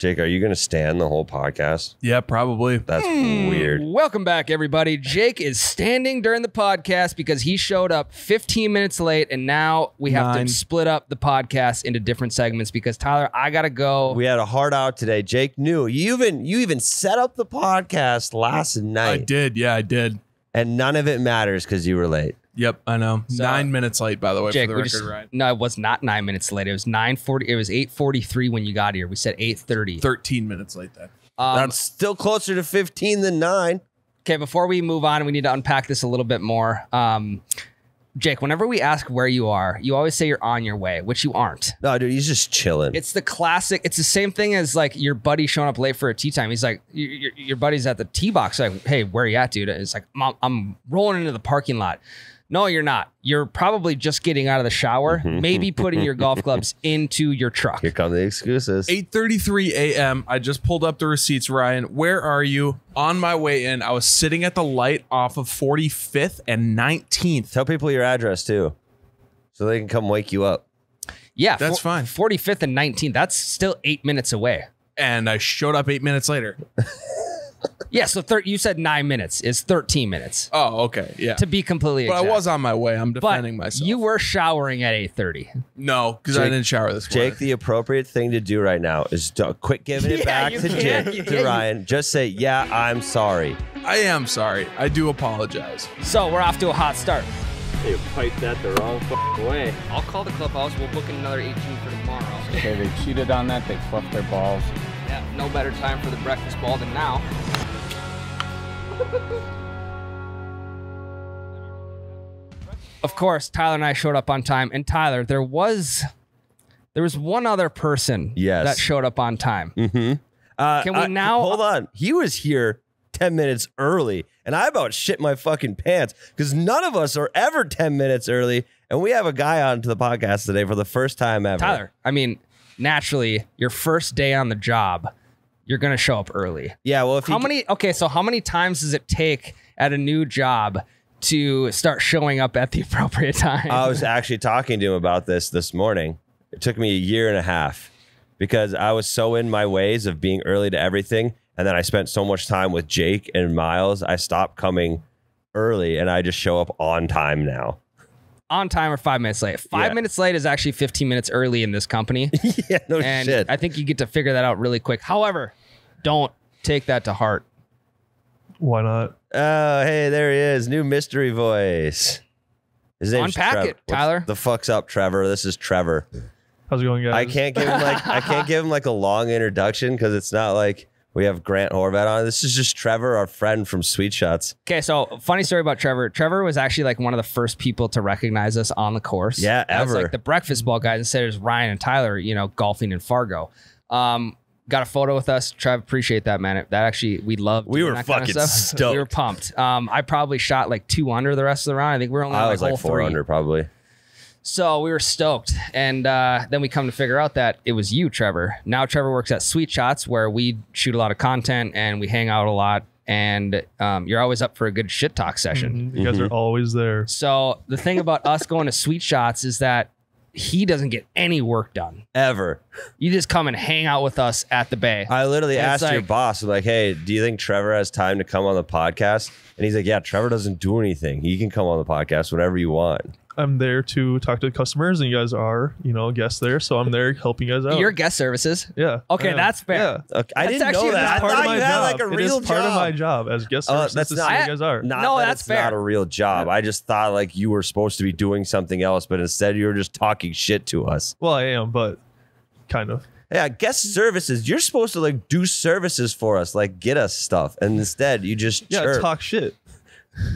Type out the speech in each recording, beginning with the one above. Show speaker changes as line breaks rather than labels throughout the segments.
Jake, are you going to stand the whole podcast?
Yeah, probably.
That's weird.
Welcome back, everybody. Jake is standing during the podcast because he showed up 15 minutes late, and now we have to split up the podcast into different segments because, Tyler, I got to go.
We had a hard out today. Jake knew. You even set up the podcast last night.
I did. Yeah, I did.
And none of it matters because you were late.
Yep, I know.
So,
9 minutes late, by the way,
Jake,
for the record, Ryan.
No, it was not 9 minutes late. It was 9:40. It was 8:43 when you got here. We said 8:30.
13 minutes late then.
That's still closer to 15 than 9.
Okay, before we move on, we need to unpack this a little bit more. Jake, whenever we ask where you are, you always say you're on your way, which you aren't.
No, dude, he's just chilling.
It's the classic. It's the same thing as like your buddy showing up late for a tea time. He's like, your buddy's at the tee box. Like, hey, where you at, dude? It's like, I'm rolling into the parking lot. No, you're not. You're probably just getting out of the shower, maybe putting your golf clubs into your truck.
Here come the excuses.
8:33 a.m. I just pulled up the receipts, Ryan. Where are you? On my way in, I was sitting at the light off of 45th and 19th.
Tell people your address, too, so they can come wake you up.
Yeah,
that's fine.
45th and 19th. That's still 8 minutes away.
And I showed up 8 minutes later.
Yeah, so you said 9 minutes is 13 minutes.
Oh, okay. Yeah.
To be completely exact.
But I was on my way. I'm defending myself.
You were showering at 8:30.
No, because I didn't shower this morning.
Jake, the appropriate thing to do right now is to quit giving it back to Jake, to Ryan. Just say, yeah, I'm sorry.
I am sorry. I do apologize.
So we're off to a hot start.
You piped that the wrong way.
I'll call the clubhouse. We'll book in another 18 for tomorrow.
Okay, they cheated on that. They fluffed their balls.
Yeah, no better time for the breakfast ball than now. Of course, Tyler and I showed up on time. And Tyler, there was one other person that showed up on time. Can we now
hold on? He was here 10 minutes early, and I about shit my fucking pants because none of us are ever 10 minutes early, and we have a guy on to the podcast today for the first time ever.
Tyler, I mean, naturally, your first day on the job, you're going to show up early.
Yeah, well, if
how many times does it take at a new job to start showing up at the appropriate time?
I was actually talking to him about this morning. It took me 1.5 years because I was so in my ways of being early to everything. And then I spent so much time with Jake and Miles, I stopped coming early and I just show up on time now.
On time or 5 minutes late. 5 minutes late is actually 15 minutes early in this company.
Yeah, no
and
shit.
I think you get to figure that out really quick. However, don't take that to heart.
Why not?
Oh, hey, there he is. New mystery voice. His name's
Unpack
Trevor.
it, Tyler.
What the fuck's up, Trevor? This is Trevor.
How's it going, guys?
I can't give him like a long introduction because it's not like we have Grant Horvat on. This is just Trevor, our friend from Sweet Shots.
Okay, so funny story about Trevor. Trevor was actually like one of the first people to recognize us on the course.
Yeah,
as
ever.
like the breakfast ball guys instead of Ryan and Tyler, golfing in Fargo. Got a photo with us. Trev, appreciate that, man. That actually, we loved.
We were
that kind of
fucking
stuff.
stoked.
We were pumped. I probably shot like 2 under the rest of the round. I think we were only on
I was like 4
3.
under probably.
So we were stoked. And then we come to figure out that it was you, Trevor. Now Trevor works at Sweet Shots where we shoot a lot of content and we hang out a lot. And you're always up for a good shit talk session.
You guys are always there.
So the thing about us going to Sweet Shots is that he doesn't get any work done.
Ever.
You just come and hang out with us at the bay.
I literally
And
asked
it's
your
like-
boss, I'm like, hey, do you think Trevor has time to come on the podcast? And he's like, yeah, Trevor doesn't do anything. He can come on the podcast whenever you want.
I'm there to talk to customers, and you guys are, guests there. So I'm there helping you guys out.
Your guest services.
Yeah.
Okay,
I am.
that's fair.
Yeah.
Okay, I
That's
didn't
actually
know that. I
Part
thought
of
you
my
had
job.
like a real
it is part
job.
of my job as guest services
that's
to
not-
see you guys are.
Not
No,
that
that's
it's
fair.
not a real job. I just thought like you were supposed to be doing something else, but instead you were just talking shit to us.
Well, I am, but kind of.
Yeah, guest services. You're supposed to like do services for us, like get us stuff, and instead you just chirp.
Talk shit.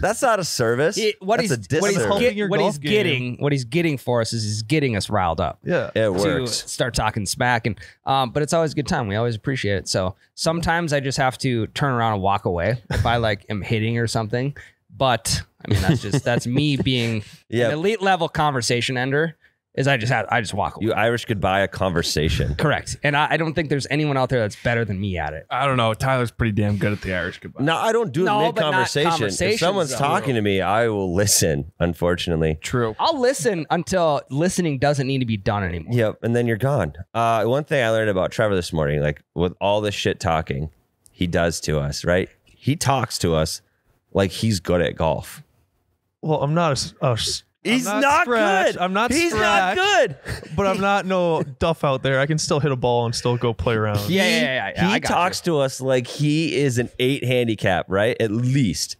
That's not a service.
What
That's
he's
a disservice.
helping your
what
golf
he's
game.
getting, what he's getting for us is he's getting us riled up.
Yeah.
It
To
works.
start talking smack, and but it's always a good time. We always appreciate it. So sometimes I just have to turn around and walk away if I like am hitting or something. But I mean that's me being
Yeah.
an elite level conversation ender. is I just walk away.
You Irish goodbye a conversation.
Correct. And I don't think there's anyone out there that's better than me at it.
I don't know. Tyler's pretty damn good at the Irish goodbye.
No, I don't do it
No,
mid
but not
conversation. If
conversations,
someone's
though.
talking to me, I will listen, unfortunately.
True.
I'll listen until listening doesn't need to be done anymore.
Yep, and then you're gone. One thing I learned about Trevor this morning, like with all this shit talking he does to us, right? He talks to us like he's good at golf.
Well, I'm not.
He's not good.
I'm not.
He's not good.
But I'm not no duff out there. I can still hit a ball and still go play around.
Yeah. I
He
got
talks to us like he is an 8 handicap, right? At least.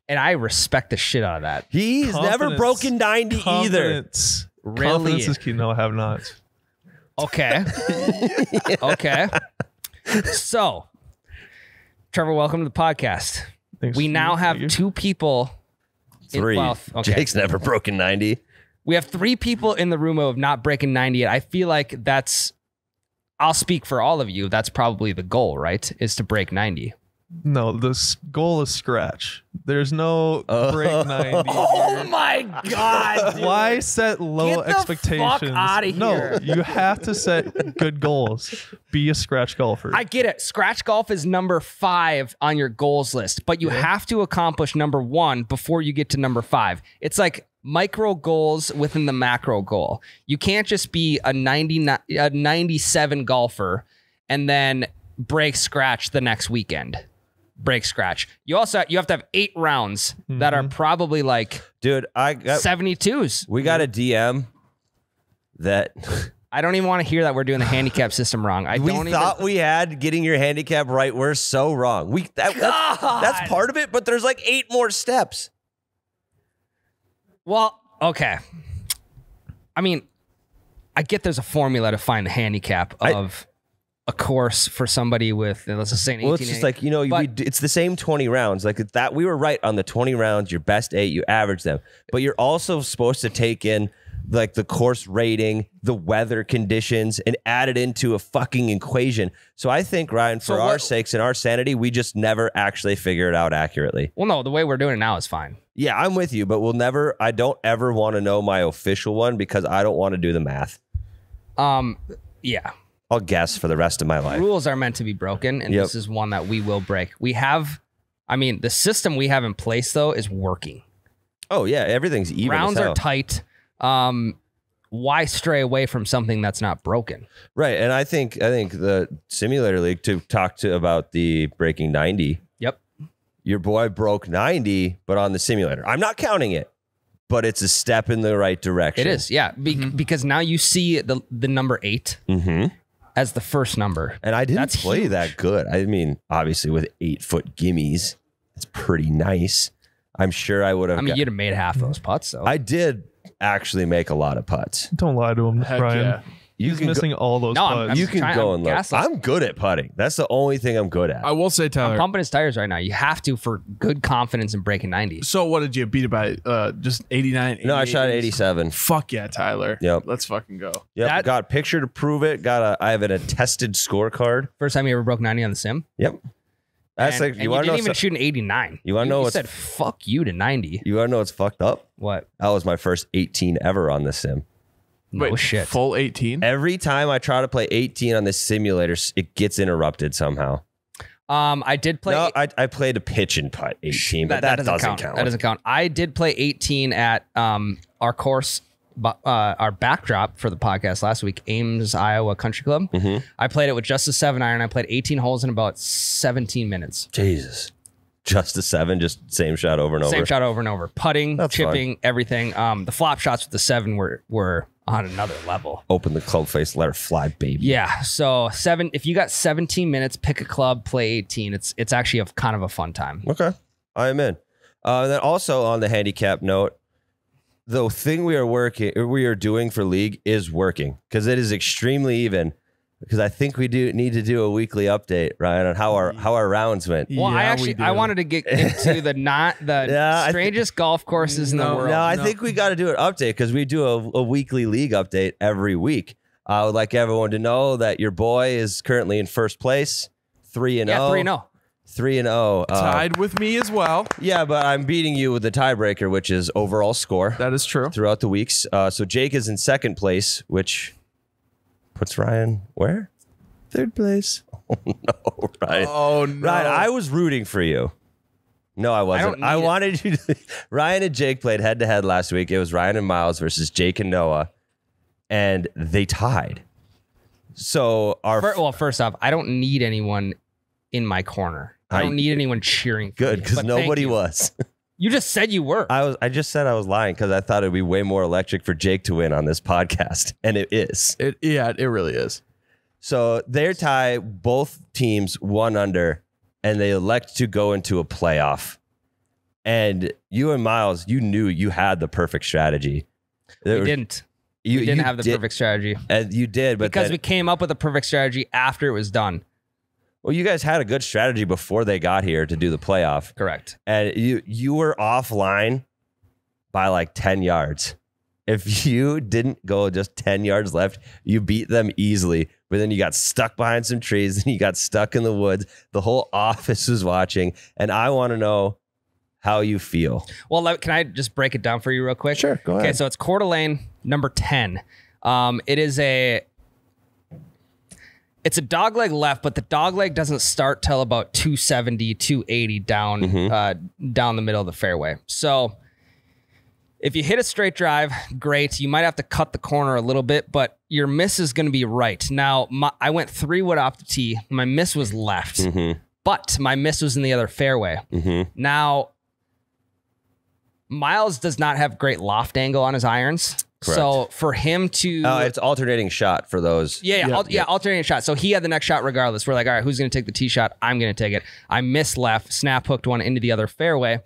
and I respect the shit out of that.
He's never broken 90 either.
Confidence.
Really?
Confidence is key. No, I have not.
Okay. Okay. So, Trevor, welcome to the podcast.
Thanks.
We now have
Thank you.
2 people.
3.
Okay.
Jake's never broken 90.
We have 3 people in the room of not breaking 90 yet. I feel like I'll speak for all of you. That's probably the goal, right? Is to break 90.
No, the goal is scratch. There's no break 90.
Oh my God. dude.
Why set low
Get the
expectations?
fuck outta
No,
here.
you have to set good goals. Be a scratch golfer.
I get it. Scratch golf is number 5 on your goals list, but you have to accomplish number 1 before you get to number 5. It's like micro goals within the macro goal. You can't just be a 97 golfer and then break scratch the next weekend. Break scratch. You have to have 8 rounds that are probably like
Dude, I got
72s.
we got a DM that
I don't even want to hear that we're doing the handicap system wrong.
we thought we had getting your handicap right. We're so wrong. That's part of it, but there's like 8 more steps.
Well, okay. I mean, I get there's a formula to find the handicap of a course for somebody with, let's just say, an 18.
Well, it's just like, it's the same 20 rounds. Like that, we were right on the 20 rounds, your best 8, you average them. But you're also supposed to take in like the course rating, the weather conditions, and add it into a fucking equation. So I think, Ryan, for our sakes and our sanity, we just never actually figure it out accurately.
Well, no, the way we're doing it now is fine.
Yeah, I'm with you, but I don't ever want to know my official one because I don't want to do the math.
Yeah.
I'll guess for the rest of my life.
Rules are meant to be broken, and this is one that we will break. The system we have in place, though, is working.
Oh, yeah, everything's even.
Rounds
as hell.
are tight. Why stray away from something that's not broken?
Right, and I think the simulator league to talk about the breaking 90.
Yep.
Your boy broke 90, but on the simulator. I'm not counting it, but it's a step in the right direction.
It is, yeah, because now you see the number 8 as the first number,
and I didn't
That's
play
huge.
that good. I mean, obviously with 8-foot gimmies, it's pretty nice. I'm sure I would have.
you'd have made half those putts, though.
I did actually make a lot of putts.
Don't lie to him,
Heck
Ryan.
yeah.
He's missing all those
No,
putts.
You can
trying-
go
I'm
and look.
gasless.
I'm good at putting. That's the only thing I'm good at.
I will say,
I'm
Tyler.
pumping his tires right now. You have to for good confidence in breaking 90.
So what did you beat it by? Just 89?
No, I shot
88?
87.
Fuck yeah, Tyler.
Yep.
Let's fucking go.
Yep,
That-
got a picture to prove it. I have an attested scorecard.
First time you ever broke 90 on the sim?
Yep. That's
And
you want to
didn't
know?
even shoot an 89.
You wanna know
You
what's-
said fuck you to 90.
You want to know what's fucked up?
What?
That was my first 18 ever on the sim.
No shit.
Full 18?
Every time I try to play 18 on this simulator, it gets interrupted somehow.
I did play.
No, I played a pitch and putt 18, but that doesn't count.
That doesn't count. I did play 18 at our course, our backdrop for the podcast last week, Ames, Iowa Country Club. I played it with just a 7-iron. I played 18 holes in about 17 minutes.
Jesus. Just a 7, just same shot over and over.
Same shot over and over. Putting,
That's
chipping, everything. The flop shots with the 7 were on another level.
Open the club face, let her fly, baby.
Yeah. So 7. If you got 17 minutes, pick a club, play 18. It's actually kind of a fun time.
Okay, I am in. And then also on the handicap note, the thing we are doing for league is working because it is extremely even. Because I think we do need to do a weekly update, Ryan, on how our rounds went.
Well,
Yeah,
I wanted to get into the
Yeah,
strangest golf courses in the world.
No, I think we got to do an update because we do a weekly league update every week. I would like everyone to know that your boy is currently in first place, 3-0.
Yeah, 3-0.
3-0.
Tied with me as well.
Yeah, but I'm beating you with the tiebreaker, which is overall score
That is true.
throughout the weeks. So Jake is in second place, which puts Ryan where? Third place. Oh, no, Ryan.
Oh, no.
Ryan, I was rooting for you. No, I wasn't. I wanted you to. Ryan and Jake played head-to-head last week. It was Ryan and Miles versus Jake and Noah, and they tied. So
first off, I don't need anyone in my corner. I don't need anyone cheering for
good
me,
because
but
nobody
thank you.
was.
You just said you were.
I just said I was lying because I thought it'd be way more electric for Jake to win on this podcast, and it is.
It really is.
So their tie, both teams 1 under, and they elect to go into a playoff. And you and Miles, you knew you had the perfect strategy.
We didn't. We didn't have the perfect strategy.
And you did, but
because we came up with a perfect strategy after it was done.
Well, you guys had a good strategy before they got here to do the playoff.
Correct.
And you were offline by like 10 yards. If you didn't go just 10 yards left, you beat them easily. But then you got stuck behind some trees and you got stuck in the woods. The whole office was watching. And I want to know how you feel.
Well, can I just break it down for you real quick?
Sure, go ahead.
Okay, so it's Coeur d'Alene, number 10. It's a dog leg left, but the dog leg doesn't start till about 270, 280 down the middle of the fairway. So if you hit a straight drive, great. You might have to cut the corner a little bit, but your miss is going to be right. Now, I went 3-wood off the tee. My miss was left, but my miss was in the other fairway. Now, Miles does not have great loft angle on his irons.
Correct.
So for him to...
it's alternating shot for those.
Alternating shot. So he had the next shot regardless. We're like, all right, who's going to take the tee shot? I'm going to take it. I missed left, snap hooked one into the other fairway.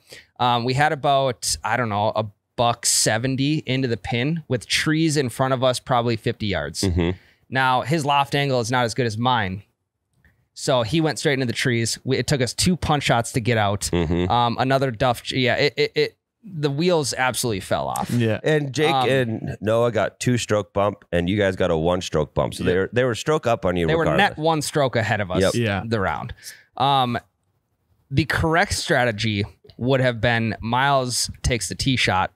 We had about, I don't know, $170 into the pin with trees in front of us, probably 50 yards. Now, his loft angle is not as good as mine. So he went straight into the trees. It took us 2 punch shots to get out. Another duff. The wheels absolutely fell off.
Yeah.
And Jake and Noah got 2-stroke bump, and you guys got a 1-stroke bump. So they were stroke up on you.
They
regardless.
were net 1 stroke ahead of us. The round. The correct strategy would have been Miles takes the tee shot,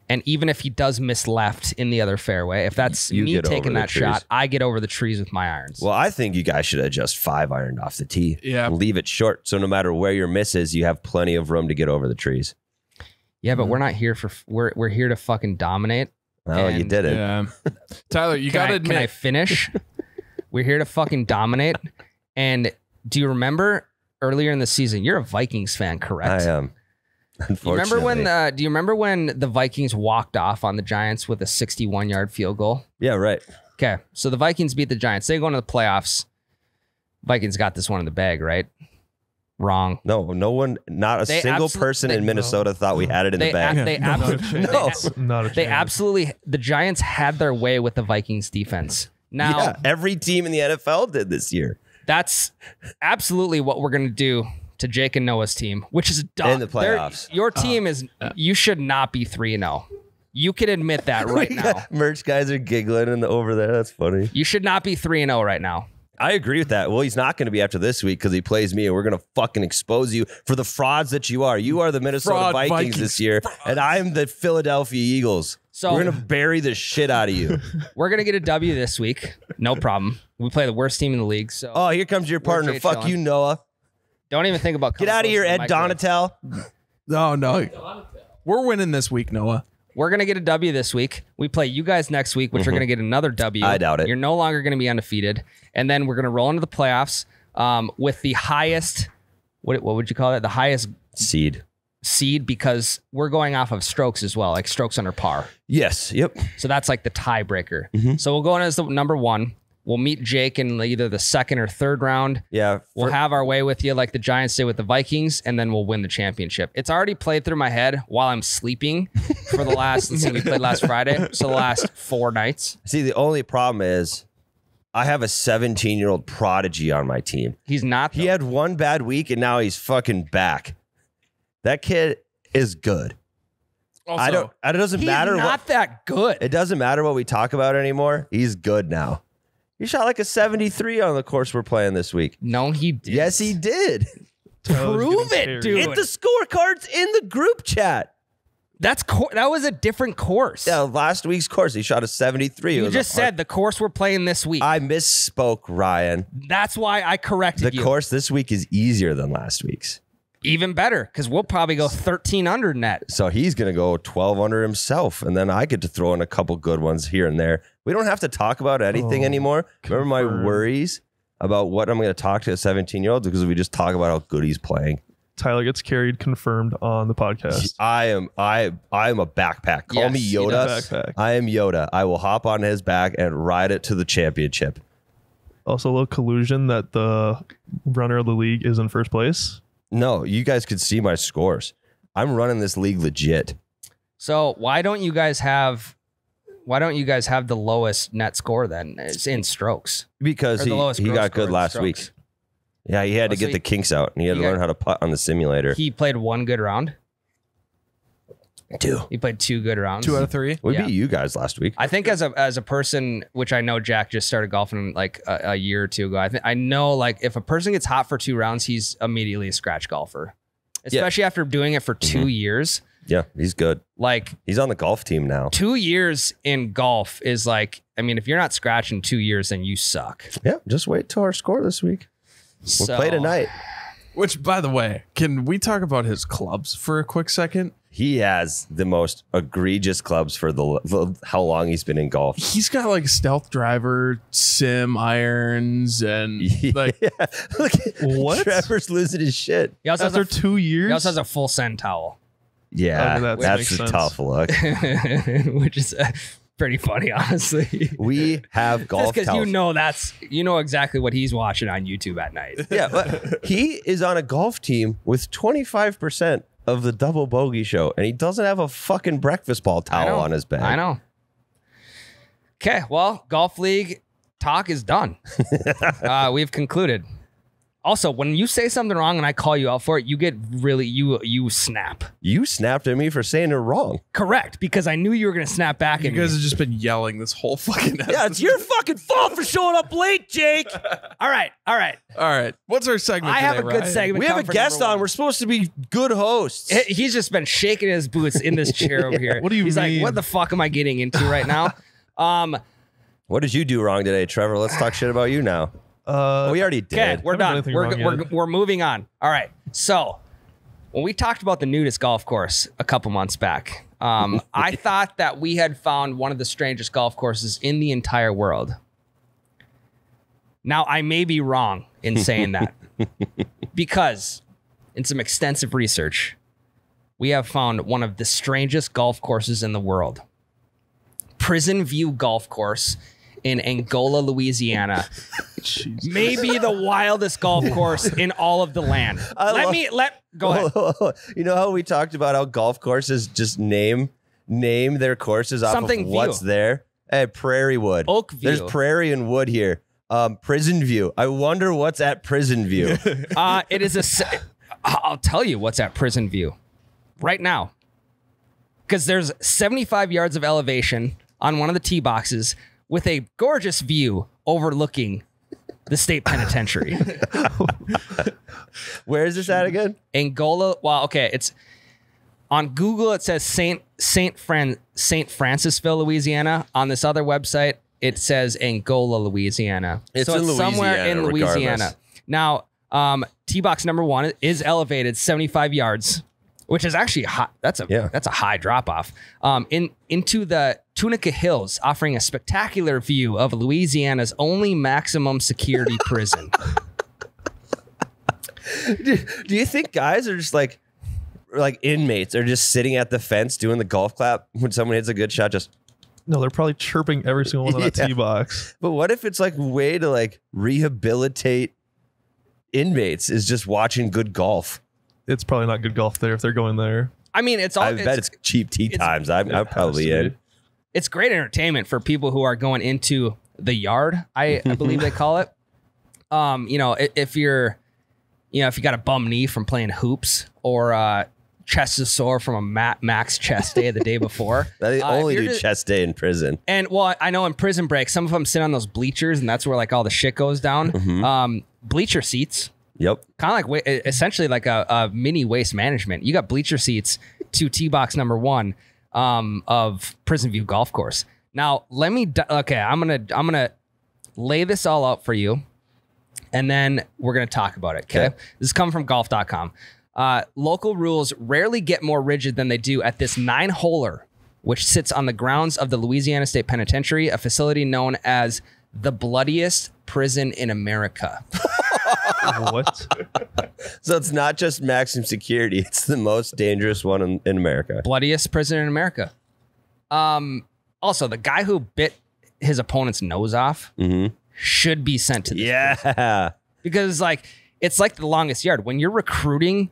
and even if he does miss left in the other fairway, if that's me taking that shot, I get over the trees with my irons.
Well, I think you guys should have just 5-ironed off the tee.
Yeah.
Leave it short, so no matter where your miss is, you have plenty of room to get over the trees.
Yeah, but we're not here for we're here to fucking dominate.
Oh, you did it.
Yeah. Tyler, you got to admit.
Can I finish? We're here to fucking dominate. And do you remember earlier in the season, you're a Vikings fan, correct?
I am.
Do you remember when the Vikings walked off on the Giants with a 61-yard field goal?
Yeah, right.
Okay, so the Vikings beat the Giants. They go into the playoffs. Vikings got this one in the bag, right? Wrong.
No one, not a single person in Minnesota thought we had it in the bag.
The Giants had their way with the Vikings defense. Now,
every team in the NFL did this year.
That's absolutely what we're going to do to Jake and Noah's team, which is dumb.
In the playoffs.
Your team you should not be 3-0. You can admit that right now.
Merch guys are giggling over there. That's funny.
You should not be 3-0 right now.
I agree with that. Well, he's not going to be after this week because he plays me, and we're going to fucking expose you for the frauds that you are. You are the Minnesota Vikings this year, and I'm the Philadelphia Eagles. So we're going to bury the shit out of you.
We're going to get a W this week. No problem. We play the worst team in the league. So
here comes your partner. Fuck you, Noah.
Don't even think about
get out of here, Ed Donatel.
No. We're winning this week, Noah.
We're going to get a W this week. We play you guys next week, which are going to get another W.
I doubt it.
You're no longer going to be undefeated. And then we're going to roll into the playoffs with the highest, what would you call it? The highest
seed
because we're going off of strokes as well, like strokes under par.
Yes. Yep.
So that's like the tiebreaker. So we'll go in as the number 1. We'll meet Jake in either the 2nd or 3rd round.
Yeah.
We'll have our way with you like the Giants did with the Vikings, and then we'll win the championship. It's already played through my head while I'm sleeping for the last, let's see, we played last Friday, so the last 4 nights.
See, the only problem is I have a 17-year-old prodigy on my team.
He's not.
He had one bad week, and now he's fucking back. That kid is good.
Also,
it doesn't matter.
He's not that good.
It doesn't matter what we talk about anymore. He's good now. He shot like a 73 on the course we're playing this week.
No, he did.
Yes, he did.
Tyler's
Prove
getting
it,
carried.
dude.
The scorecard's in the group chat.
That was a different course.
Yeah, last week's course, he shot a 73. It
You
was
just
a par-
said the course we're playing this week.
I misspoke, Ryan.
That's why I corrected
The
you.
course this week is easier than last week's.
Even better, because we'll probably go 13 under net.
So he's going to go 12 under himself. And then I get to throw in a couple good ones here and there. We don't have to talk about anything anymore. Remember my worries about what I'm going to talk to a 17-year-old because we just talk about how good he's playing.
Tyler gets carried, confirmed on the podcast.
I am a backpack. Call me
Yes, he
Yoda.
does. Backpack.
I am Yoda. I will hop on his back and ride it to the championship.
Also, a little collusion that the runner of the league is in first place.
No, you guys could see my scores. I'm running this league legit.
So why don't you guys have the lowest net score then? It's in strokes.
Because
Or the lowest
he
gross
got
score
good
in
last
strokes.
week. Yeah, he had to
so
get
he-
the kinks out, and he had to
he got-
learn how to putt on the simulator.
He played one good round.
Two.
He played 2 good rounds.
2 out of 3.
We
Yeah.
beat you guys last week.
I think as a person, which I know Jack just started golfing like a year or two ago. I know like if a person gets hot for 2 rounds, he's immediately a scratch golfer, especially after doing it for 2 years.
Yeah, he's good.
Like
He's on the golf team now.
2 years in golf is like, I mean, if you're not scratching 2 years, then you suck.
Yeah, just wait till our score this week. We'll play tonight.
Which, by the way, can we talk about his clubs for a quick second?
He has the most egregious clubs for the how long he's been in golf.
He's got like stealth driver, sim irons, and like
Yeah. Look,
What?
Trevor's losing his shit.
He also,
After
has
2 years?
he also has a full send towel,
Yeah,
Oh, that
that's
makes
a
sense.
tough look.
which is pretty funny, honestly.
We have golf
Just because
towels.
you know exactly what he's watching on YouTube at night.
Yeah, but he is on a golf team with 25% of the Double Bogey Show, and he doesn't have a fucking breakfast ball towel on his bag.
I know. Okay, well, golf league talk is done. We've concluded. Also, when you say something wrong and I call you out for it, you get really you snap.
You snapped at me for saying it wrong.
Correct, because I knew you were going to snap back
you
at
guys
me.
have just been yelling this whole fucking episode.
Yeah, it's your fucking fault for showing up late, Jake.
All right.
All right. What's our segment
I have
today,
a good
Ryan?
segment.
We have a
come for
guest
number
on.
one.
We're supposed to be good hosts.
He's just been shaking his boots in this chair over here.
What do you
He's
mean?
like, what the fuck am I getting into right now?
What did you do wrong today, Trevor? Let's talk shit about you now. We already did.
Okay, we're
Haven't done
done.
anything
We're,
wrong yet.
we're moving on. All right. So when we talked about the nudist golf course a couple months back, I thought that we had found one of the strangest golf courses in the entire world. Now, I may be wrong in saying that because in some extensive research, we have found one of the strangest golf courses in the world. Prison View Golf Course in Angola, Louisiana. Maybe the wildest golf course in all of the land. Go ahead.
You know how we talked about how golf courses just name their courses off
Something
of what's
View.
there? Hey, Prairie Wood.
Oak View.
There's Prairie and Wood here. Prison View. I wonder what's at Prison View.
It is I'll tell you what's at Prison View right now. Because there's 75 yards of elevation on one of the tee boxes with a gorgeous view overlooking the state penitentiary.
Where is this at again?
Angola. Well, okay, it's on Google. It says Saint Francisville, Louisiana. On this other website, it says Angola, Louisiana.
It's in
somewhere in
Louisiana,
Louisiana.
regardless.
Now, tee box number 1 is elevated 75 yards, which is actually high. That's a high drop off. Into the Tunica Hills, offering a spectacular view of Louisiana's only maximum security prison.
Do you think guys are just like inmates are just sitting at the fence doing the golf clap when someone hits a good shot? Just
No, they're probably chirping every single one on that
Yeah.
tee box.
But what if it's like a way to like rehabilitate inmates is just watching good golf?
It's probably not good golf there if they're going there.
I mean,
I bet it's cheap tee times. I'm probably
has to
in.
It's great entertainment for people who are going into the yard. I believe they call it. If you got a bum knee from playing hoops or chest is sore from a max chest day the day before.
They
if
only
you're
do
just-
chest day in prison.
And well, I know in prison break, some of them sit on those bleachers, and that's where like all the shit goes down. Bleacher seats
Yep.
Kind of like essentially like a mini waste management. You got bleacher seats to tee box number 1 of Prison View Golf Course. Now, okay, I'm gonna lay this all out for you, and then we're gonna talk about it. Okay. This is coming from golf.com. Local rules rarely get more rigid than they do at this 9-holer, which sits on the grounds of the Louisiana State Penitentiary, a facility known as the Bloodiest Prison in America.
What?
So it's not just maximum security. It's the most dangerous one in America.
Bloodiest prison in America. Also, the guy who bit his opponent's nose off should be sent to this prison. Because it's like the longest yard. When you're recruiting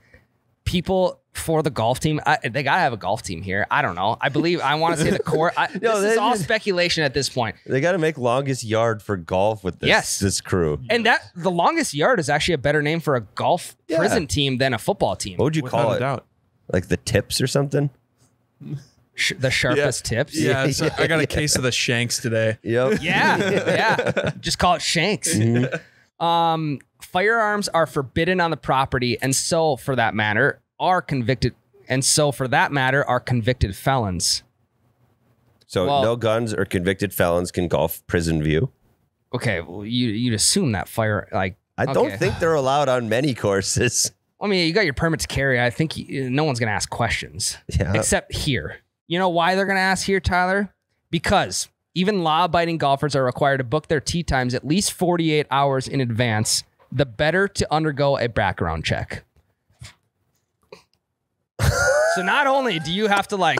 people for the golf team, they got to have a golf team here. I don't know. I want to say the court. This is all speculation at this point.
They got to make longest yard for golf with this crew.
And the longest yard is actually a better name for a golf prison team than a football team.
What would you call it?
Doubt.
Like the tips or something?
The sharpest tips.
Yeah, so I got a case of the shanks today.
Yep.
Yeah. Just call it shanks. Firearms are forbidden on the property, and so for that matter are convicted felons.
So no guns or convicted felons can golf Prison View.
Okay, well, you'd assume that
I don't think they're allowed on many courses.
I mean, you got your permit to carry. I think no one's going to ask questions.
Yeah.
Except here. You know why they're going to ask here, Tyler? Because even law-abiding golfers are required to book their tee times at least 48 hours in advance, the better to undergo a background check. So not only do you have to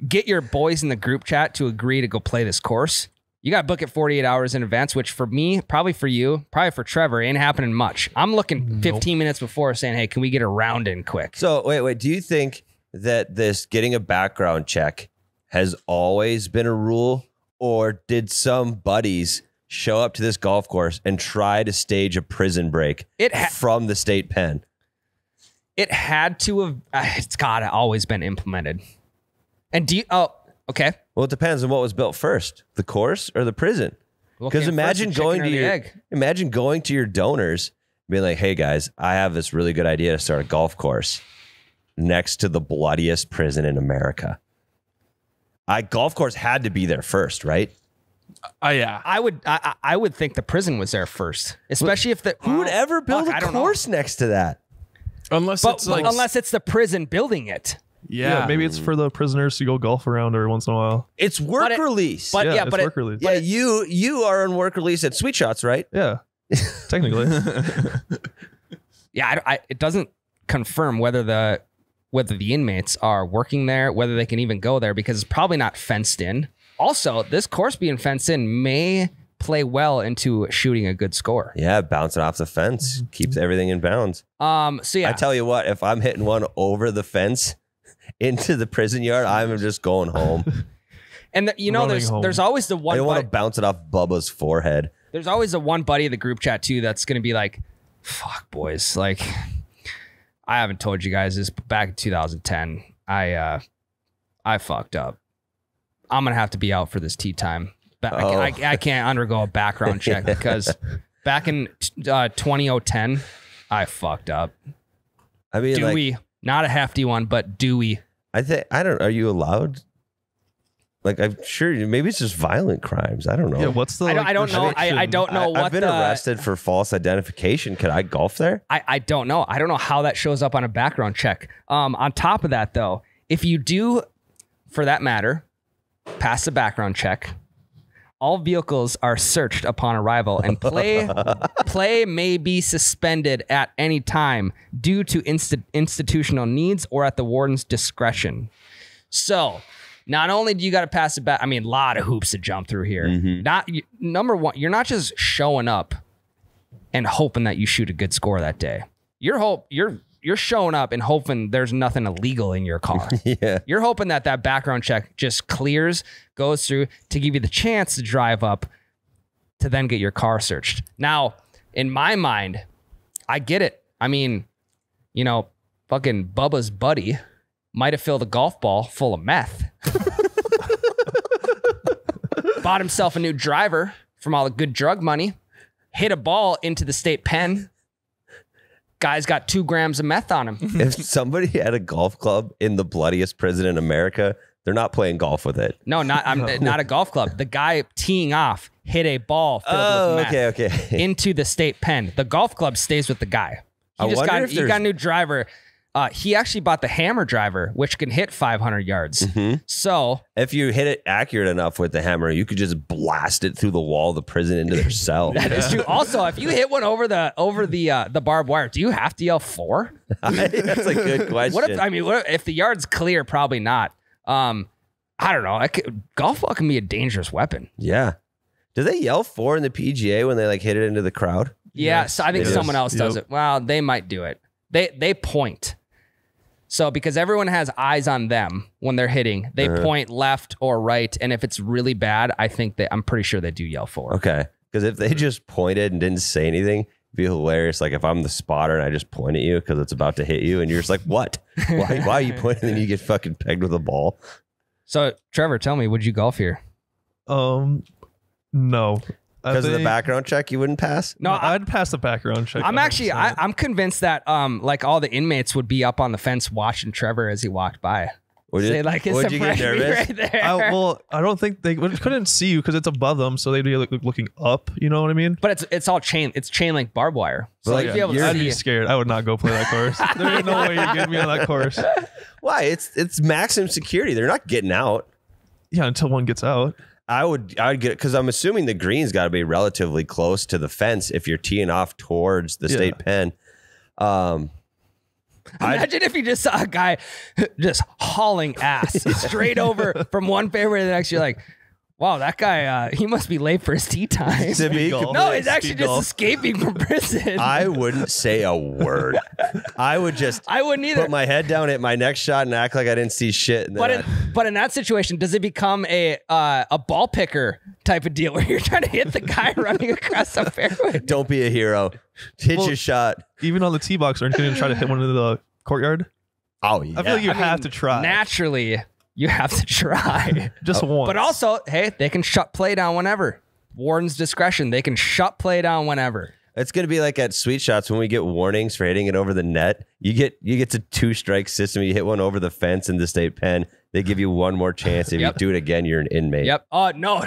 get your boys in the group chat to agree to go play this course, you got to book it 48 hours in advance, which for me, probably for you, probably for Trevor, ain't happening much. I'm looking 15 minutes before saying, hey, can we get a round in quick?
So wait, do you think that this getting a background check has always been a rule, or did some buddies show up to this golf course and try to stage a prison break from the state pen?
It had to have, it's got to always been implemented. And okay.
Well, it depends on what was built first, the course or the prison. Because imagine going to your donors, being like, hey guys, I have this really good idea to start a golf course next to the bloodiest prison in America. Golf course had to be there first, right?
Yeah.
I would think the prison was there first, especially if
who would ever build a course next to that?
Unless
it's the prison building it.
Yeah, maybe it's for the prisoners to go golf around every once in a while.
It's work release.
But
work release.
Yeah, you are on work release at Sweet Shots, right?
Yeah, technically.
Yeah, it doesn't confirm whether the inmates are working there, whether they can even go there, because it's probably not fenced in. Also, this course being fenced in may play well into shooting a good score.
Yeah, bouncing off the fence keeps everything in bounds.
So yeah,
I tell you what, if I'm hitting one over the fence into the prison yard, I'm just going home.
And there's always the one.
I don't want to bounce it off Bubba's forehead.
There's always the one buddy in the group chat too that's going to be like, "Fuck, boys! Like, I haven't told you guys this, but back in 2010, I fucked up. I'm gonna have to be out for this tee time. I can't undergo a background check because back in 2010, I fucked up.
I mean,
Dewey, not a hefty one, but Dewey.
Are you allowed? Like, I'm sure maybe it's just violent crimes. I don't know.
Yeah, what's the?
I don't know. I don't know what.
I've been arrested for false identification. Could I golf there?
I don't know. I don't know how that shows up on a background check. On top of that, though, if you do, for that matter, pass the background check, all vehicles are searched upon arrival, and play may be suspended at any time due to institutional needs or at the warden's discretion. So, not only do you got to pass it back, I mean, a lot of hoops to jump through here. Number one, you're not just showing up and hoping that you shoot a good score that day. You're showing up and hoping there's nothing illegal in your car.
Yeah.
You're hoping that background check just clears, goes through to give you the chance to drive up to then get your car searched. Now, in my mind, I get it. I mean, fucking Bubba's buddy might have filled a golf ball full of meth. Bought himself a new driver from all the good drug money, hit a ball into the state pen. guy's got 2 grams of meth on him.
If somebody had a golf club in the bloodiest prison in America, they're not playing golf with it.
No, not a golf club. The guy teeing off hit a ball filled with meth
okay.
into the state pen. The golf club stays with the guy.
I
He
wonder if
got a
there's-
new driver. He actually bought the hammer driver, which can hit 500 yards. So
If you hit it accurate enough with the hammer, you could just blast it through the wall of the prison into their cell.
that is true. Also, if you hit one over the barbed wire, do you have to yell 4?
That's a good question.
What if the yard's clear? Probably not. I don't know. Golf ball can be a dangerous weapon.
Yeah. Do they yell 4 in the PGA when they like hit it into the crowd?
Yeah,
Yes,
so I think
it
someone
is.
else does
Yep.
it. Well, they might do it. They point. So because everyone has eyes on them when they're hitting, they point left or right. And if it's really bad, I'm pretty sure they do yell 4.
Okay. Because if they just pointed and didn't say anything, it'd be hilarious. Like if I'm the spotter and I just point at you because it's about to hit you and you're just like, what? Why are you pointing and you get fucking pegged with a ball?
So Trevor, tell me, would you golf here?
No.
Because of the background check you wouldn't pass?
No,
I'd pass the background check.
I'm actually
100%.
I'm convinced that like all the inmates would be up on the fence watching Trevor as he walked by.
Would
Say like it's
would
a
you get
friend
nervous?
right there.
I don't think they couldn't see you because it's above them, so they'd be looking up. You know what I mean?
But it's all chain link barbed wire. So
But,
you'd be able to
I'd
see.
be scared. I would not go play that course. There ain't no way you're getting me on that course.
Why? It's maximum security. They're not getting out.
Yeah, until one gets out.
I'd get it because I'm assuming the green's got to be relatively close to the fence if you're teeing off towards the state pen.
Imagine if you just saw a guy just hauling ass straight over from one fairway to the next. You're like, wow, that guy, he must be late for his tee time.
To be
golf.
No, he's actually
Speed
just
golf.
escaping from prison.
I wouldn't say a word. I would just
I wouldn't either.
put my head down at my next shot and act like I didn't see shit. And then
But in that situation, does it become a ball picker type of deal where you're trying to hit the guy running across the fairway?
don't be a hero. Hit your shot.
Even on the tee box, aren't you going to try to hit one into the courtyard?
Oh, yeah.
I feel like you have to try.
Naturally, you have to try.
Just once.
But also, hey, they can shut play down whenever. Warden's discretion. They can shut play down whenever.
It's going to be like at Sweet Shots when we get warnings for hitting it over the net. You get to 2-strike system. You hit one over the fence in the state pen. They give you one more chance. If
Yep.
you do it again, you're an inmate.
Yep. Oh no.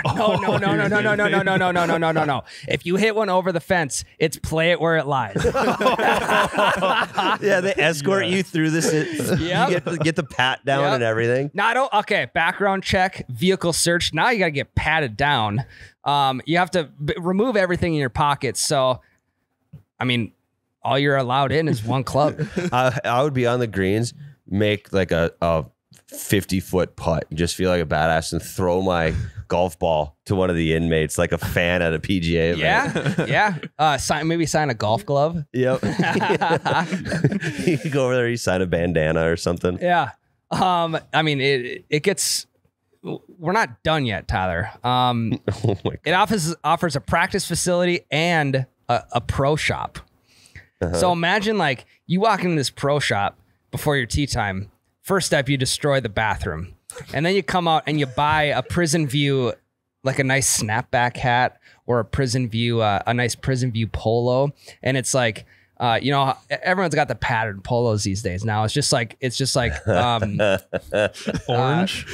If you hit one over the fence, it's play it where it lies.
Yeah, they escort you through this.
Yep.
You get the pat down
Yep.
and everything.
Okay, background check, vehicle search. Now you got to get patted down. You have to remove everything in your pockets. So, I mean, all you're allowed in is one club.
I would be on the greens, make like a 50-foot putt, and just feel like a badass and throw my golf ball to one of the inmates like a fan at a PGA event.
Yeah. Sign a golf glove.
Yep. You could go over there, you sign a bandana or something.
Yeah. I mean, it gets. We're not done yet, Tyler.
Oh my God.
It offers a practice facility and a pro shop. So imagine like you walk into this pro shop before your tee time. First step, you destroy the bathroom. And then you come out and you buy a Prison View, like a nice snapback hat or a nice Prison View polo. And it's like, everyone's got the patterned polos these days now. It's just like
Orange.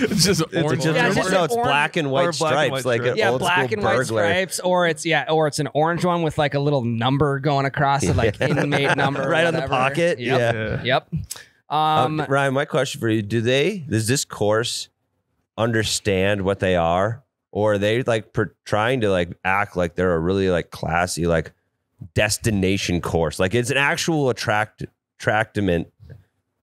It's just orange.
Yeah, it's just
no,
an
it's
orange-
black and white
or black and
stripes,
white
like an
stripes.
old
black
school
and white
burglar.
stripes, or it's an orange one with like a little number going across it, like inmate number, or
Right on the
whatever.
pocket.
Yep.
Yeah.
Yep.
Ryan, my question for you: does this course understand what they are, or are they like trying to like act like they're a really like classy like destination course? Like it's an actual attractament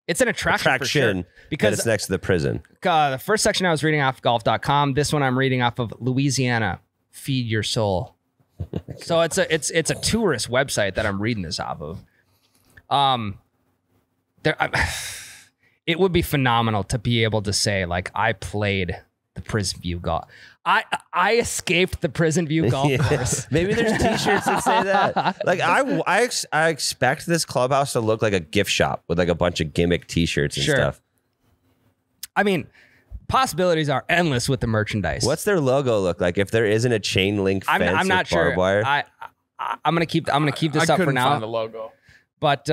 It's an attraction for sure.
because
Because
it's next to the prison.
the first section I was reading off golf.com. This one I'm reading off of Louisiana. Feed your soul. So it's a tourist website that I'm reading this off of. It would be phenomenal to be able to say like I played the Prison View golf. I escaped the Prison View golf course.
Maybe there's T-shirts that say that. Like I expect this clubhouse to look like a gift shop with like a bunch of gimmick T-shirts and
Sure.
stuff.
I mean, possibilities are endless with the merchandise.
What's their logo look like if there isn't a chain link fence
I'm not
with barbed
sure.
wire?
I'm gonna keep this
I
up for
couldn't
now.
find the logo.
But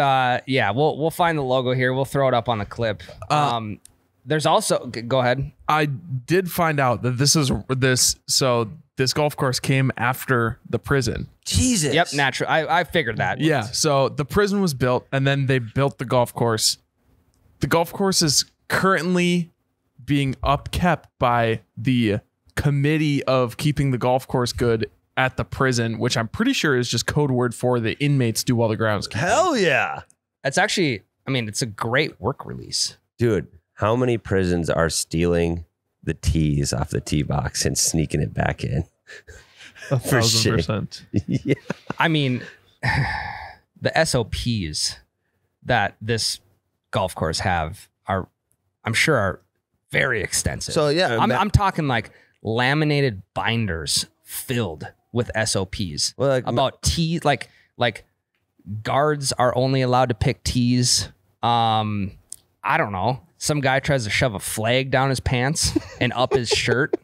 yeah, we'll find the logo here. We'll throw it up on the clip. There's also go ahead.
I did find out that this golf course came after the prison.
Jesus.
Yep, natural. I figured that.
Yeah. So the prison was built, and then they built the golf course. The golf course is currently being upkept by the committee of keeping the golf course good at the prison, which I'm pretty sure is just code word for the inmates do all the grounds.
Hell yeah.
It's actually, I mean, it's a great work release.
Dude, how many prisons are stealing the tees off the tee box and sneaking it back in?
1,000%.
Yeah.
I mean, the SOPs that this golf course have are, I'm sure, are very extensive.
So yeah,
I'm talking like laminated binders filled with SOPs.
Well, like,
about tees, like guards are only allowed to pick tees. I don't know. Some guy tries to shove a flag down his pants and up his shirt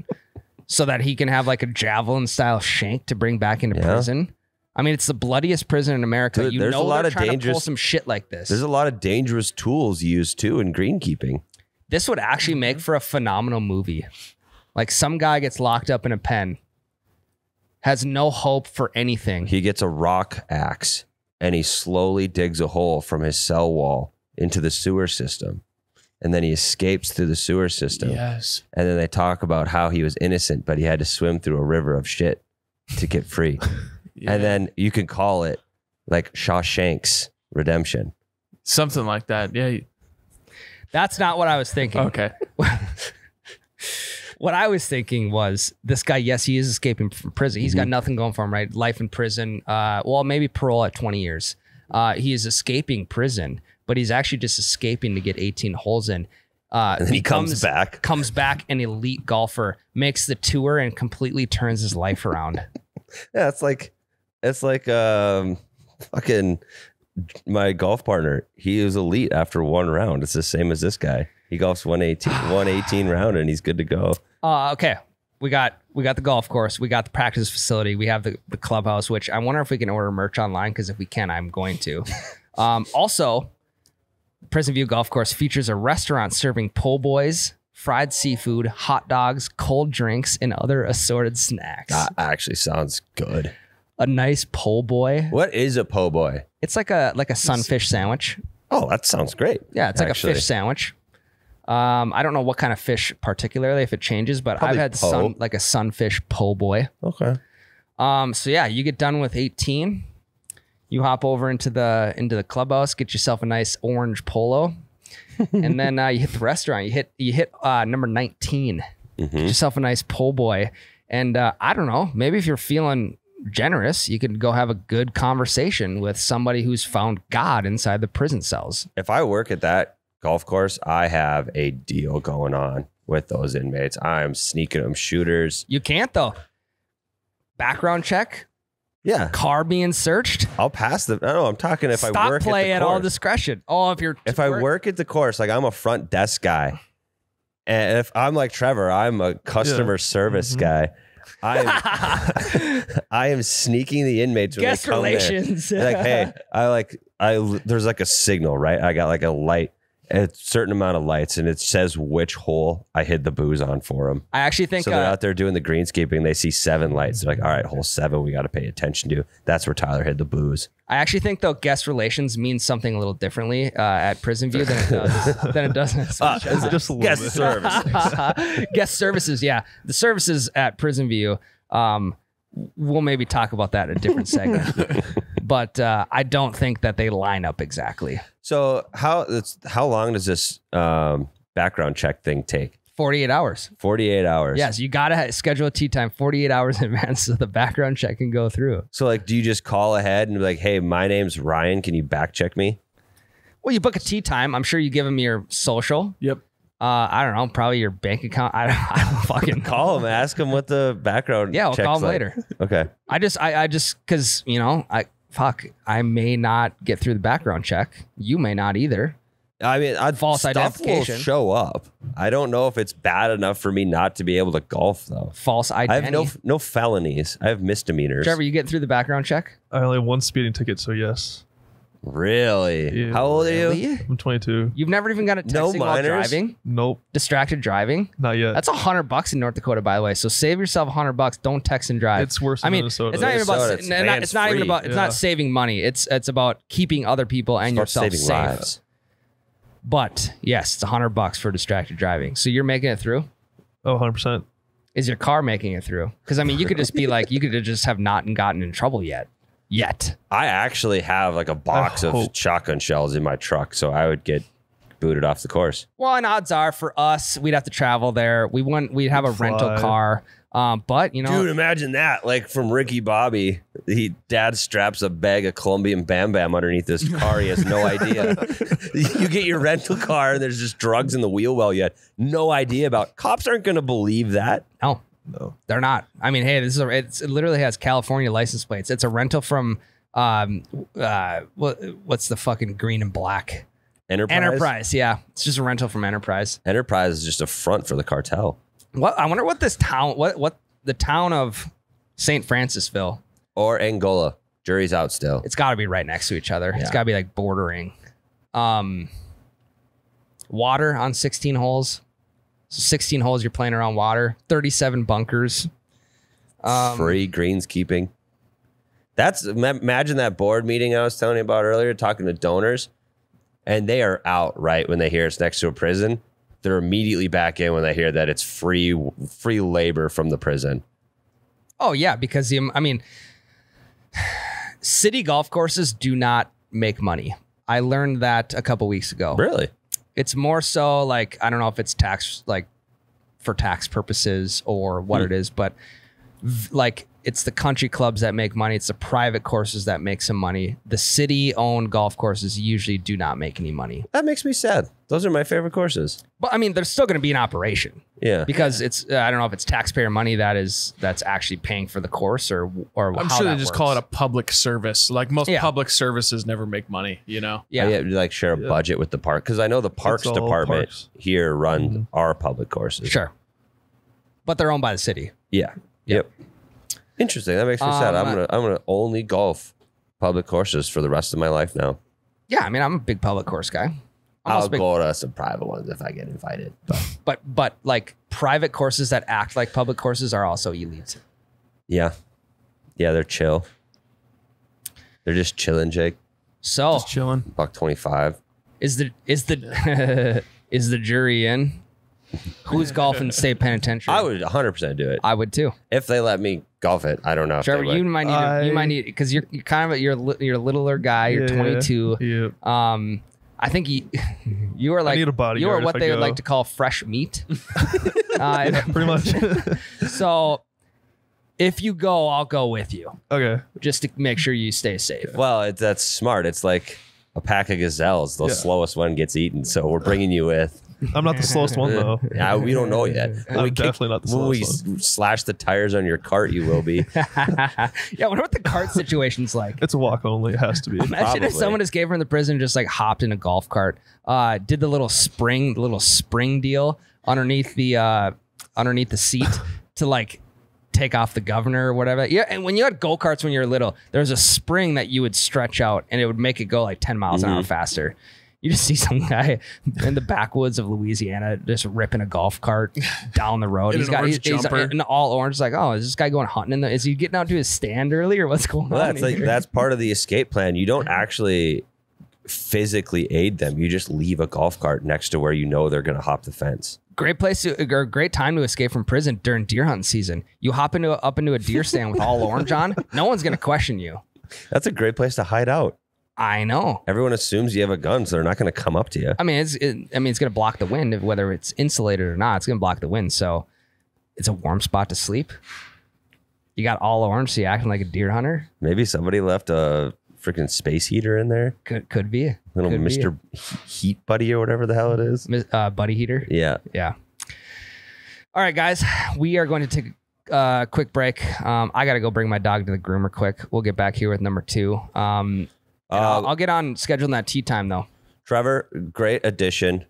so that he can have like a javelin style shank to bring back into prison. I mean, it's the bloodiest prison in America.
Dude,
there's a lot of dangerous, to pull some shit like this.
There's a lot of dangerous tools used too in greenkeeping.
This would actually make for a phenomenal movie. Like some guy gets locked up in a pen, has no hope for anything.
He gets a rock axe and he slowly digs a hole from his cell wall into the sewer system. And then he escapes through the sewer system.
Yes.
And then they talk about how he was innocent, but he had to swim through a river of shit to get free. And then you can call it like Shawshank's Redemption.
Something like that. Yeah.
That's not what I was thinking.
Okay.
What I was thinking was this guy, yes, he is escaping from prison. He's got nothing going for him, right? Life in prison. Well, maybe parole at 20 years. He is escaping prison, but he's actually just escaping to get 18 holes in.
And he comes back
an elite golfer, makes the tour and completely turns his life around.
Yeah, it's like fucking my golf partner. He was elite after one round. It's the same as this guy. He golfs 118 round and he's good to go.
Okay. We got the golf course. We got the practice facility. We have the clubhouse, which I wonder if we can order merch online, because if we can, I'm going to. Also, Prison View Golf Course features a restaurant serving po' boys, fried seafood, hot dogs, cold drinks, and other assorted snacks.
That actually sounds good.
A nice po' boy.
What is a po' boy?
It's like a sunfish sandwich.
Oh, that sounds great.
Yeah, it's like a fish sandwich. I don't know what kind of fish particularly, if it changes, but probably I've had like a sunfish po' boy.
Okay.
So yeah, you get done with 18. You hop over into the clubhouse, get yourself a nice orange polo, and then you hit the restaurant. You hit number 19. Get yourself a nice po' boy, and I don't know, maybe if you're feeling generous, you could go have a good conversation with somebody who's found God inside the prison cells.
If I work at that golf course, I have a deal going on with those inmates. I'm sneaking them shooters.
You can't though. Background check.
Yeah.
Car being searched.
I'll pass them. No, I'm talking if I work at the course.
Stop play at all discretion. Oh, if
I work at the course, like I'm a front desk guy. And if I'm like Trevor, I'm a customer service guy. I am sneaking the inmates when
guest
they come
relations.
There. Like, hey, there's like a signal, right? I got like a light, a certain amount of lights, and it says which hole I hid the booze on for them.
I actually think
so. They're out there doing the greenskeeping. They see 7 lights. They're like, all right, hole 7, we got to pay attention to. That's where Tyler hid the booze.
I actually think though guest relations means something a little differently at Prison View than it does in
it's just a
guest services.
Guest services, yeah. The services at Prison View. We'll maybe talk about that in a different segment. But I don't think that they line up exactly.
So how long does this background check thing take?
48 hours.
48 hours.
Yes, you got to schedule a tee time 48 hours in advance so the background check can go through.
So like, do you just call ahead and be like, hey, my name's Ryan. Can you back check me?
Well, you book a tee time. I'm sure you give them your social.
Yep.
I don't know, probably your bank account. I don't fucking
call them, ask them what the background.
Yeah, we'll call them
like.
later.
Okay.
I just because I may not get through the background check. You may not either.
I mean,
false identification
will show up. I don't know if it's bad enough for me not to be able to golf though.
False identity.
I have no felonies. I have misdemeanors.
Trevor, you get through the background check?
I only have 1 speeding ticket, so yes.
Really?
Yeah.
How old are you?
Really?
I'm 22.
You've never even got a
No
texting while
minors?
driving?
Nope,
Distracted driving?
not yet.
That's $100 in North Dakota, by the way. So save yourself $100. Don't text and drive.
It's worse
I
in
mean,
Minnesota.
it's not even about.
Minnesota,
It's not even
hands-free.
about. It's not saving money. It's about keeping other people and
It's about
yourself
saving
safe.
lives.
But yes, it's $100 for distracted driving. So you're making it through.
Oh, 100%.
Is your car making it through? Because I mean, you could just be like, you could just have not gotten in trouble yet.
I actually have like a box of
hope.
shotgun shells in my truck, so I would get booted off the course.
Well, and odds are for us, we'd have to travel there. We'd have a rental
Fly.
car. But you know,
Dude, imagine that. Like from Ricky Bobby, dad straps a bag of Colombian Bam Bam underneath his car. He has no idea. You get your rental car and there's just drugs in the wheel well yet. No idea about. Cops aren't going to believe that.
No.
they're not. I mean, hey, it literally has California license plates. It's a rental from what's the fucking green and black? Enterprise, yeah. It's just a rental from Enterprise.
Enterprise is just a front for the cartel.
What I wonder what this town what the town of St. Francisville.
Or Angola. Jury's out still.
It's got to be right next to each other. It's
Yeah.
got to be like bordering. Water on 16 holes. So 16 holes you're playing around water. 37 bunkers.
Free greenskeeping. Imagine that board meeting I was telling you about earlier, talking to donors, and they are out right when they hear it's next to a prison. They're immediately back in when they hear that it's free labor from the prison.
Oh yeah, because I mean, city golf courses do not make money. I learned that a couple weeks ago.
Really?
It's more so like, I don't know if it's tax, like for tax purposes or what it is, but like it's the country clubs that make money. It's the private courses that make some money. The city owned golf courses usually do not make any money.
That makes me sad. Those are my favorite courses.
But I mean, they're still going to be in operation.
Yeah.
Because it's, I don't know if it's taxpayer money that's actually paying for the course or
I'm
how
sure
that
they just call it
works.
a public service. Like most
Yeah.
public services never make money, you know?
Yeah.
You like share a budget with the park. Because I know the parks
all
department
parks.
here run our public courses.
Sure. But they're owned by the city.
Yeah. Yep. Interesting. That makes me sad. I'm gonna only golf public courses for the rest of my life now.
Yeah, I mean, I'm a big public course guy.
I'll go to some private ones if I get invited.
But like private courses that act like public courses are also elite.
Yeah. Yeah, they're chill. They're just chilling, Jake.
So
Just chilling.
$1.25.
is the is the jury in? Who's golfing state penitentiary?
I would 100% do it
I would too.
if they let me golf it. I don't know. If
Trevor,
they would.
you might need because you're kind of you're a littler guy. You're 22.
Yeah.
I think you are like
need a bodyguard
you are
if
what
I
they would
go.
like to call fresh meat.
Pretty much.
So if you go, I'll go with you
Okay.
just to make sure you stay safe.
Well, that's smart. It's like a pack of gazelles. The
Yeah.
slowest one gets eaten. So we're bringing you with.
I'm not the slowest one though.
Yeah, we don't know yet.
I'm definitely not the
When we
slowest
slash the tires on your cart, you will be.
Yeah, I wonder what the cart situation's like.
It's a walk only. It has to be.
Imagine if
Probably.
someone escaped from the prison, just like hopped in a golf cart, did the little spring deal underneath the seat to like take off the governor or whatever. Yeah, and when you had go-karts when you were little, there was a spring that you would stretch out and it would make it go like 10 miles an hour faster. You just see some guy in the backwoods of Louisiana just ripping a golf cart down the road.
In
He's
an
got
orange
he's
jumper.
in all orange. It's like, oh, is this guy going hunting? Is he getting out to his stand early or what's going
Well,
on?
that's part of the escape plan. You don't actually physically aid them. You just leave a golf cart next to where you know they're going to hop the fence.
Great place or great time to escape from prison during deer hunting season. You hop up into a deer stand with all orange on. No one's gonna question you.
That's a great place to hide out.
I know.
Everyone assumes you have a gun, so they're not going to come up to you.
I mean, it's gonna block the wind, whether it's insulated or not. It's gonna block the wind, so it's a warm spot to sleep. You got all orange, so you acting like a deer hunter.
Maybe somebody left a freaking space heater in there.
Could be
Little
Could be.
Mr. Heat Buddy or whatever the hell it is.
Buddy heater.
Yeah.
Yeah. All right, guys, we are going to take a quick break. I got to go bring my dog to the groomer quick. We'll get back here with number 2. I'll get on scheduling that tea time though.
Trevor, great addition.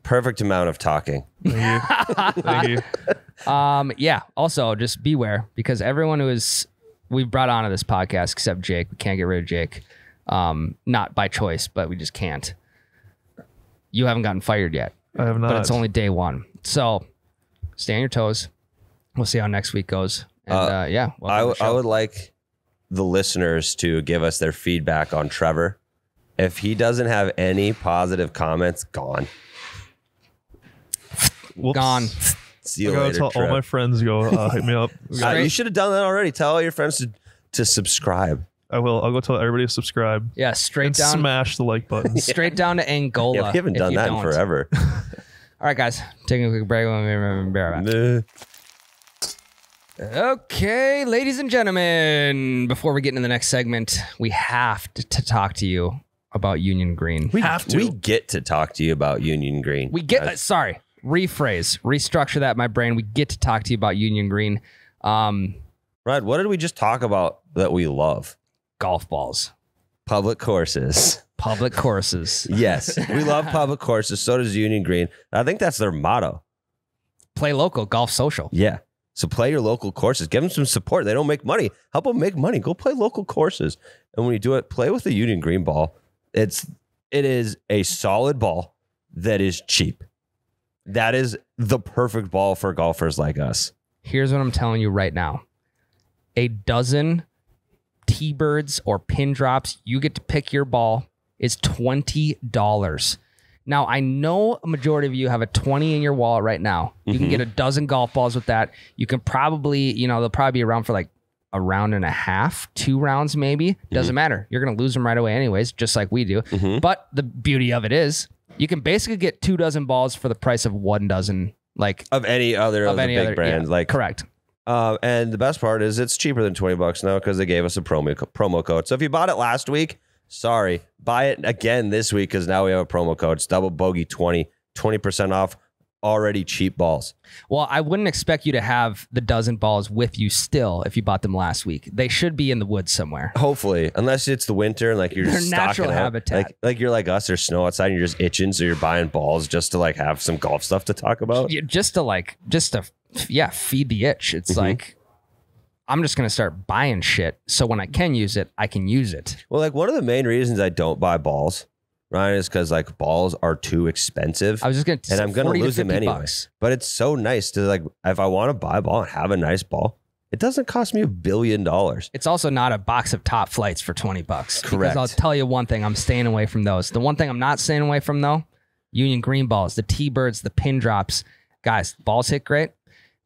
Perfect amount of talking.
Thank you.
Yeah. Also, just beware because everyone we've brought onto this podcast except Jake. We can't get rid of Jake. Not by choice, but we just can't. You haven't gotten fired yet.
I have not.
But it's only day one. So stay on your toes. We'll see how next week goes. And yeah,
I would like the listeners to give us their feedback on Trevor. If he doesn't have any positive comments, gone.
Whoops.
Gone.
See you
I gotta
later,
tell all
Trev.
my friends go hit me up.
You should have done that already. Tell all your friends to subscribe.
I will. I'll go tell everybody to subscribe.
Yeah, straight
And
down.
smash the like button.
Straight down to Angola.
Yeah, we haven't
if
done
you
that in
don't.
forever.
All right, guys, taking a quick break. Okay, ladies and gentlemen, before we get into the next segment, we have to talk to you about Union Green.
We have to.
We get to talk to you about Union Green.
We get sorry, restructure that in my brain. We get to talk to you about Union Green.
Right. What did we just talk about that we love?
Golf balls,
Public courses.
public courses.
Yes. We love public courses. So does Union Green. I think that's their motto.
Play local, golf social.
Yeah. So play your local courses. Give them some support. They don't make money. Help them make money. Go play local courses. And when you do it, play with the Union Green ball. It is a solid ball that is cheap. That is the perfect ball for golfers like us.
Here's what I'm telling you right now. A dozen T-birds or pin drops, you get to pick your ball, is $20. Now, I know a majority of you have a 20 in your wallet right now. You can get a dozen golf balls with that. You can probably, they'll probably be around for like a round and a half, 2 rounds maybe. Doesn't matter. You're going to lose them right away anyways, just like we do. But the beauty of it is you can basically get 2 dozen balls for the price of 1 dozen, like
Of any other of the big brands.
yeah,
Like
correct.
And the best part is it's cheaper than $20 now because they gave us a promo code. So if you bought it last week, sorry, buy it again this week because now we have a promo code. It's Double Bogey 20% off already cheap balls.
Well, I wouldn't expect you to have the dozen balls with you still if you bought them last week. They should be in the woods somewhere.
Hopefully, unless it's the winter and like you're
Their
just
natural
stocking up.
habitat.
Like you're like us, there's snow outside and you're just itching, so you're buying balls just to like have some golf stuff to talk about.
Yeah, just to feed the itch. It's like, I'm just going to start buying shit. So when I can use it, I can use it.
Well, like one of the main reasons I don't buy balls, Ryan, is because like balls are too expensive.
I was just going to
and I'm going to lose them anyway.
Bucks.
But it's so nice to like, if I want to buy a ball and have a nice ball, it doesn't cost me $1 billion.
It's also not a box of top flights for $20.
Correct.
Because I'll tell you one thing, I'm staying away from those. The one thing I'm not staying away from though, Union Green balls, the T-birds, the pin drops. Guys, balls hit great.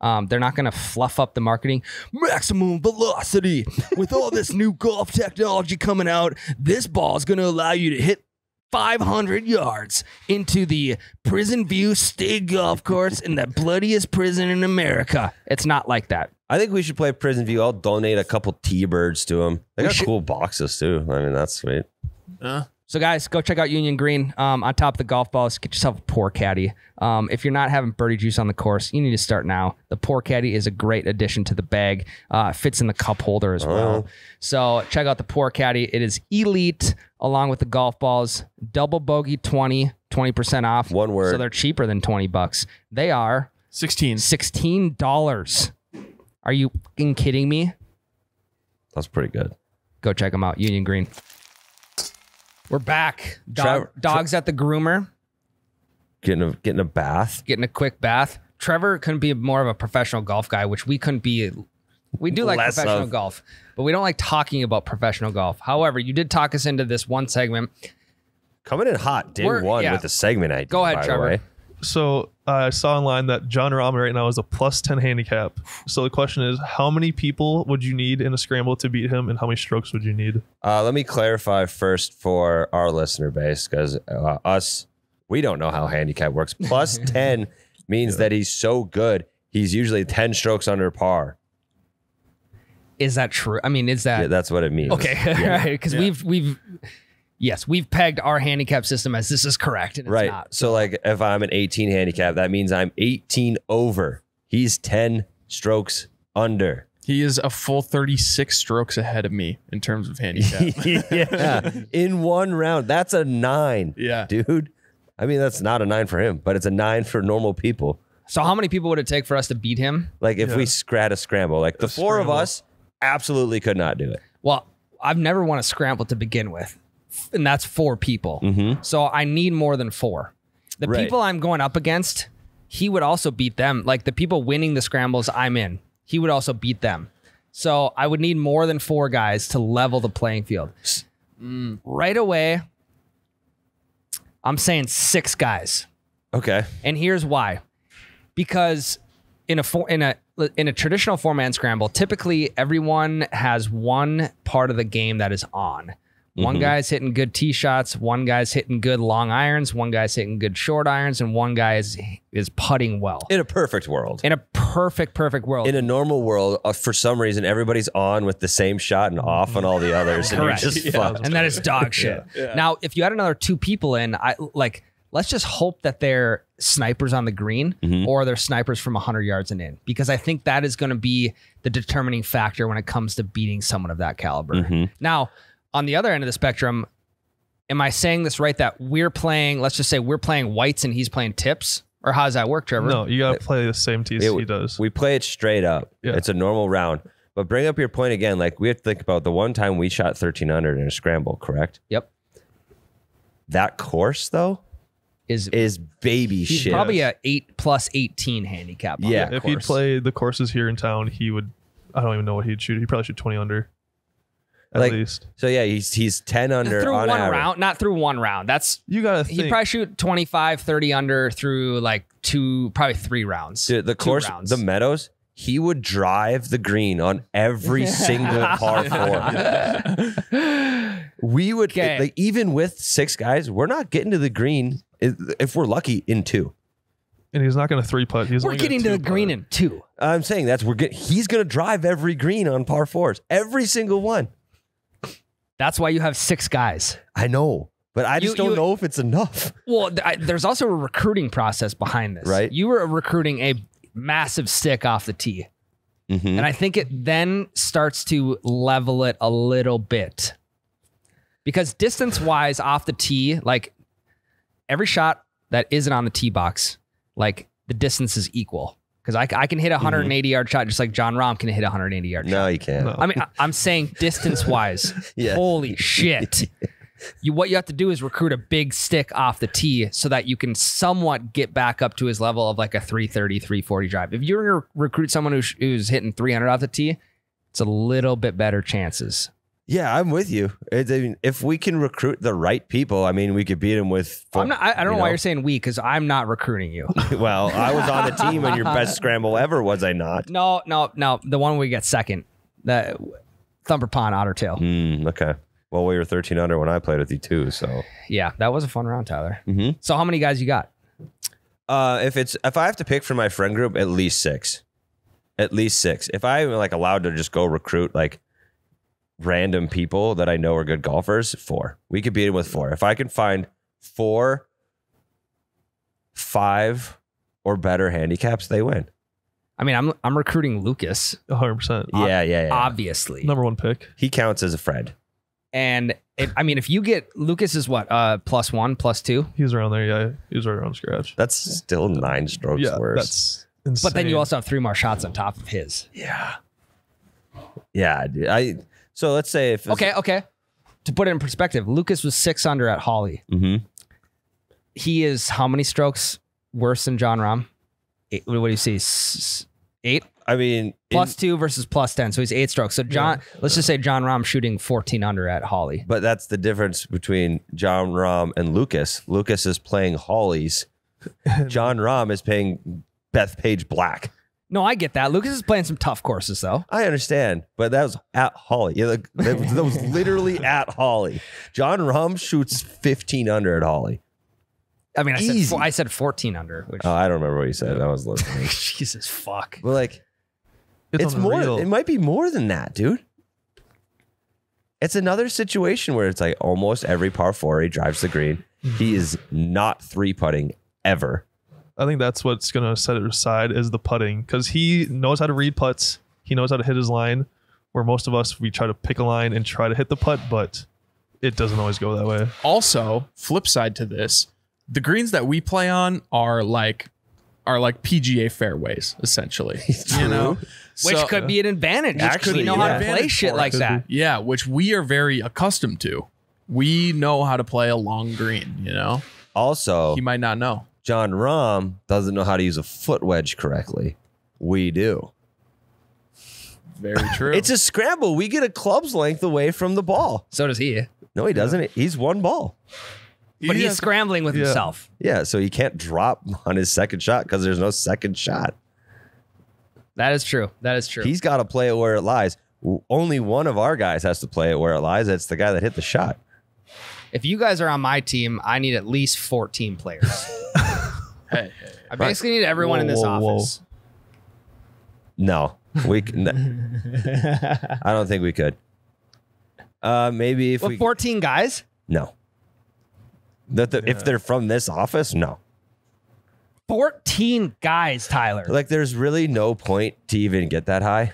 They're not going to fluff up the marketing. Maximum velocity. With all this new golf technology coming out, this ball is going to allow you to hit 500 yards into the Prison View State Golf Course in the bloodiest prison in America. It's not like that.
I think we should play Prison View. I'll donate a couple T-birds to them. They got cool boxes too. I mean, that's sweet.
So guys, go check out Union Green. On top of the golf balls, get yourself a pour caddy. If you're not having birdie juice on the course, you need to start now. The pour caddy is a great addition to the bag. Fits in the cup holder as well. So check out the pour caddy. It is elite along with the golf balls. Double Bogey 20% off.
One word.
So they're cheaper than $20. They are $16. Are you fucking kidding me?
That's pretty good.
Go check them out. Union Green. We're back. Dogs at the groomer.
Getting a bath.
Getting a quick bath. Trevor couldn't be more of a professional golf guy, which we couldn't be. We do like
Less
professional
of.
golf, but we don't like talking about professional golf. However, you did talk us into this one segment.
Coming in hot, day
We're-
one
yeah.
with the segment idea.
Go ahead,
by the
Trevor.
way.
So I saw online that John Rahm right now is a +10 handicap. So the question is, how many people would you need in a scramble to beat him, and how many strokes would you need?
Let me clarify first for our listener base, because we don't know how handicap works. +10 means that he's so good, he's usually 10 strokes under par.
Is that true? I mean, is that
Yeah, that's what it means.
okay?
Yeah.
Right? Because we've pegged our handicap system as this is correct, and it's
Right.
not.
So like if I'm an 18 handicap, that means I'm 18 over. He's 10 strokes under.
He is a full 36 strokes ahead of me in terms of handicap.
Yeah. In one round. That's a 9.
Yeah.
Dude. I mean, that's not a 9 for him, but it's a 9 for normal people.
So how many people would it take for us to beat him?
Like if we had a scramble, like the 4 of
scramble.
us absolutely could not do it.
Well, I've never won a scramble to begin with. and that's 4 people. So I need more than 4. The
Right.
people I'm going up against, he would also beat them. Like the people winning the scrambles I'm in, he would also beat them. So I would need more than 4 guys to level the playing field. Right away, I'm saying 6 guys.
Okay.
And here's why. Because in a traditional 4-man scramble, typically everyone has one part of the game that is on. One guy's hitting good tee shots, one guy's hitting good long irons, one guy's hitting good short irons, and one guy is putting well.
In a perfect world.
In a perfect world.
In a normal world, for some reason, everybody's on with the same shot and off on all the others. And you're
Correct.
just fucked.
And that is dog shit. Now, if you had another 2 people in, let's just hope that they're snipers on the green or they're snipers from 100 yards and in, because I think that is going to be the determining factor when it comes to beating someone of that caliber. Now, on the other end of the spectrum, am I saying this right, that we're playing, let's just say we're playing whites and he's playing tips? Or how does that work, Trevor?
No, you got to play the same tees he does.
We play it straight up.
Yeah.
It's a normal round. But bring up your point again. Like, we have to think about the one time we shot 13 under in a scramble, correct?
Yep.
That course, though, is baby
he's
shit.
probably a 8+18 handicap. On
Yeah.
that
If
course.
he'd play the courses here in town, he would. I don't even know what he'd shoot. He'd probably shoot 20 under, at
Like,
least.
So yeah, he's 10 under
through
on
one
average.
round, not through one round. That's
You gotta think.
he'd probably shoot 25, 30 under through like probably 3 rounds.
Dude, the
2
course,
rounds.
the Meadows, he would drive the green on every single par 4. We would,
Okay.
like, even with 6 guys, we're not getting to the green if we're lucky in 2.
and he's not going to 3-putt. He's
We're
only gonna
getting to the
2-putt.
green in 2.
I'm saying he's going to drive every green on par 4s, every single one.
That's why you have 6 guys.
I know, but I just don't
you-
know if it's enough.
Well, there's also a recruiting process behind this.
Right.
You were recruiting a massive stick off the tee.
Mhm.
And I think it then starts to level it a little bit. Because distance-wise off the tee, like every shot that isn't on the tee box, like the distance is equal. Because I can hit a 180-yard shot just like John Rahm can hit a 180-yard shot.
No, you can't.
No.
I mean, I'm saying distance-wise.
Yeah.
Holy shit. What you have to do is recruit a big stick off the tee so that you can somewhat get back up to his level of like a 330, 340 drive. If you're going to recruit someone who's hitting 300 off the tee, it's a little bit better chances.
Yeah, I'm with you. I mean, if we can recruit the right people, I mean, we could beat them with.
I don't know why you're saying we, because I'm not recruiting you.
Well, I was on the team and your best scramble ever, was I not?
No. The one we get second, the Thumper Pond Otter Tail.
Okay. Well, we were 13 under when I played with you too. So
Yeah, that was a fun round, Tyler.
Mhm.
So how many guys you got?
if I have to pick from my friend group, at least 6. At least 6. If I'm like allowed to just go recruit like random people that I know are good golfers, 4. We could beat them with 4. If I can find 4, 5 or better handicaps, they win.
I mean, I'm recruiting Lucas,
100%.
Yeah.
obviously.
Number 1 pick.
He counts as a friend.
And if you get Lucas is what, +1, +2,
He's around there. Yeah, he's right around scratch.
That's still 9 strokes
Yeah,
worse.
that's insane.
but then you also have 3 more shots on top of his.
Yeah, dude. So let's say if
Okay. To put it in perspective, Lucas was 6 under at Holly.
Mhm.
He is how many strokes worse than John Rahm? 8, what do you see? 8
I mean,
+2 versus +10, so he's 8 strokes. So let's just say John Rahm shooting 14 under at Holly.
but that's the difference between John Rahm and Lucas. Lucas is playing Hollies. John Rahm is playing Bethpage Black.
No, I get that. Lucas is playing some tough courses though.
I understand, but that was at Holly. Yeah, that was literally at Holly. John Rahm shoots 15 under at Holly.
I mean,
Easy.
I said 14 under, which
Oh, I don't remember what you said. I was listening.
Jesus fuck.
But like, it's
unreal.
more. It might be more than that, dude. It's another situation where it's like almost every par 4 he drives the green. He is not 3-putting ever.
I think that's what's going to set it aside is the putting, because he knows how to read putts. He knows how to hit his line, where most of us, we try to pick a line and try to hit the putt, but it doesn't always go that way.
Also, flip side to this, the greens that we play on are like PGA fairways, essentially. You know?
Which
So-
could be an advantage.
Actually,
we know how to
yeah.
play shit like that.
Yeah, which we are very accustomed to. We know how to play a long green, you know?
Also,
He might not know.
John Rahm doesn't know how to use a foot wedge correctly. We do.
Very true.
It's a scramble. We get a club's length away from the ball.
So does he.
No, he doesn't. He's one ball.
But he's scrambling with himself.
Yeah, so he can't drop on his second shot because there's no second shot.
That is true. That is true.
He's got to play it where it lies. Only one of our guys has to play it where it lies. That's the guy that hit the shot.
If you guys are on my team, I need at least 14 players.
hey.
I basically need everyone in this office.
No, we. I don't think we could. Maybe if
With
we
14 guys?
no. If they're from this office, no.
14 guys, Tyler.
Like, there's really no point to even get that high.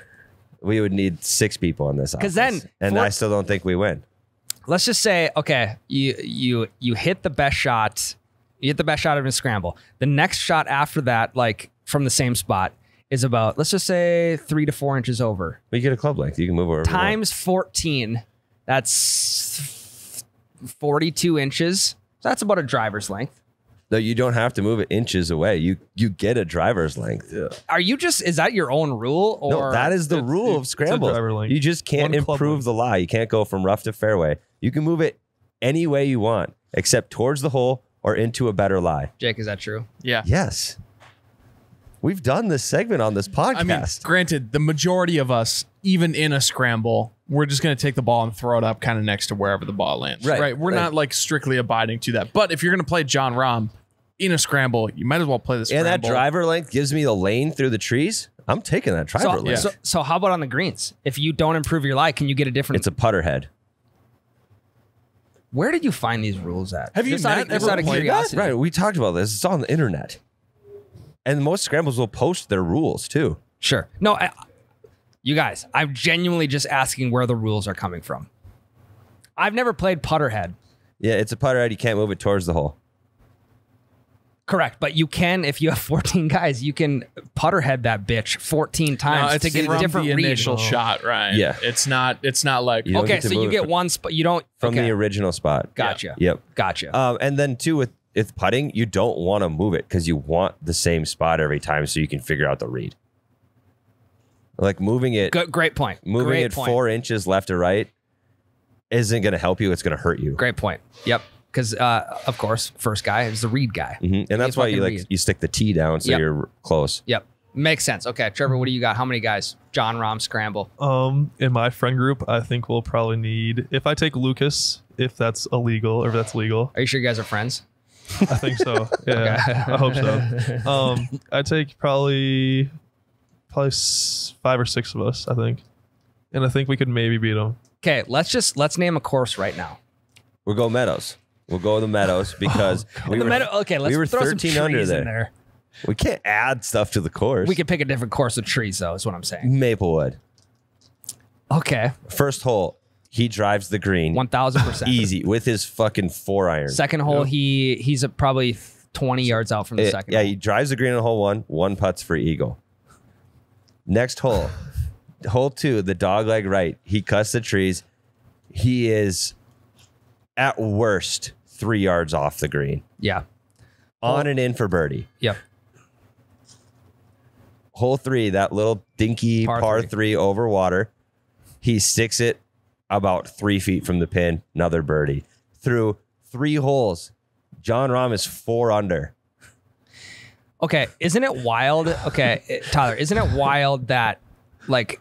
We would need 6 people in this office.
'Cause then
I still don't think we win.
Let's just say, okay, you hit the best shot. You hit the best shot of a scramble. The next shot after that, like from the same spot, is about, let's just say 3 to 4 inches over.
We get a club length. You can move over.
Times 14, that's 42 inches. So that's about a driver's length.
No, you don't have to move it inches away. You get a driver's length. Yeah.
Are you just, is that your own rule? Or
No, that is the rule of scramble.
driver length.
You just can't
One club
improve
length.
the lie. You can't go from rough to fairway. You can move it any way you want, except towards the hole or into a better lie.
Jake, is that true?
Yeah.
Yes. We've done this segment on this podcast.
I mean, granted, the majority of us, even in a scramble, we're just going to take the ball and throw it up kind of next to wherever the ball lands.
Right.
We're not like strictly abiding to that. But if you're going to play John Rahm in a scramble, you might as well play the scramble.
and that driver length gives me the lane through the trees. I'm taking that driver length.
So how about on the greens? If you don't improve your lie, can you get a different?
It's a putter head.
Where did you find these rules at?
Have you
Just out
not
of, just
ever
out of
played that?
curiosity?
Right. We talked about this. It's on the internet. And most scrambles will post their rules too.
Sure. No, you guys, I'm genuinely just asking where the rules are coming from. I've never played putter head.
Yeah, it's a putter head. You can't move it towards the hole.
Correct, but you can, if you have 14 guys, you can putter head that bitch 14 times to get a
from
different
the
read.
initial shot, right?
Yeah.
It's not like
You don't
Okay,
get to
so you
move it
get
from-
one spot. You don't
from
okay.
the original spot.
Gotcha.
Yep.
Gotcha.
And then too with putting, you don't want to move it because you want the same spot every time so you can figure out the read. Like moving it,
Great point.
moving
Great
it
point.
4 inches left or right isn't going to help you. It's going to hurt you.
Great point. Yep. Because of course, first guy is the read guy.
Mhm. And that's why you
fucking read.
you stick the tee down so
Yep.
you're close.
Yep. Makes sense. Okay, Trevor, what do you got? How many guys? John Rahm scramble.
In my friend group, I think we'll probably need, if I take Lucas, if that's illegal or if that's legal.
Are you sure you guys are friends?
I think so. Yeah, I hope so. I'd take probably 5 or 6 of us, I think. And I think we could maybe beat them.
Okay, let's name a course right now.
We'll go Meadows. We'll go the Meadows because we were,
Okay, let's
we were
throw some
13
trees
under
in
there.
there.
We can't add stuff to the course.
We could pick a different course with trees, though, is what I'm saying.
Maplewood.
Okay,
First hole, he drives the green.
1,000%.
Easy with his fucking 4-iron.
Second hole, he's probably 20 yards out from the second
Yeah,
hole.
he drives the green on hole 1 putts for eagle. Next hole, hole 2, the dog leg right. He cuts the trees. He is at worst 3 yards off the green.
Yeah.
On and in for birdie.
Yep.
Hole 3, that little dinky
Par
par
three.
3 over water. He sticks it about 3 feet from the pin. Another birdie. Through 3 holes, John Rahm is 4 under.
Okay, isn't it wild? Okay, Tyler, isn't it wild that like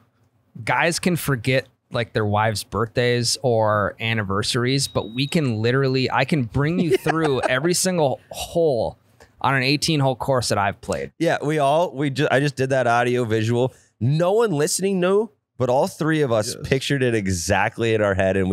guys can forget like their wives' birthdays or anniversaries, but I can bring you through every single hole on an 18-hole course that I've played.
Yeah, I just did that audio visual. No one listening knew, but all 3 of us pictured it exactly in our head, and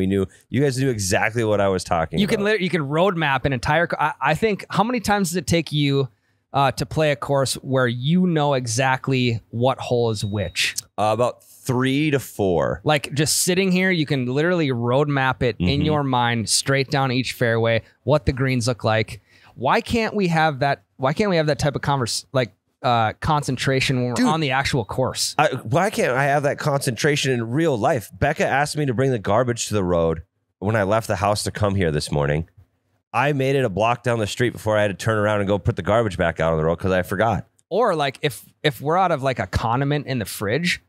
you guys knew exactly what I was talking about.
You can roadmap an entire. I think how many times does it take you to play a course where you know exactly what hole is which?
About 3 to 4.
Like just sitting here, you can literally roadmap it in your mind straight down each fairway, what the greens look like. Why can't we have that? Why can't we have that type of concentration when we're on the actual course?
Why can't I have that concentration in real life? Becca asked me to bring the garbage to the road when I left the house to come here this morning, I made it a block down the street before I had to turn around and go put the garbage back out on the road because I forgot.
Or like if we're out of like a condiment in the fridge,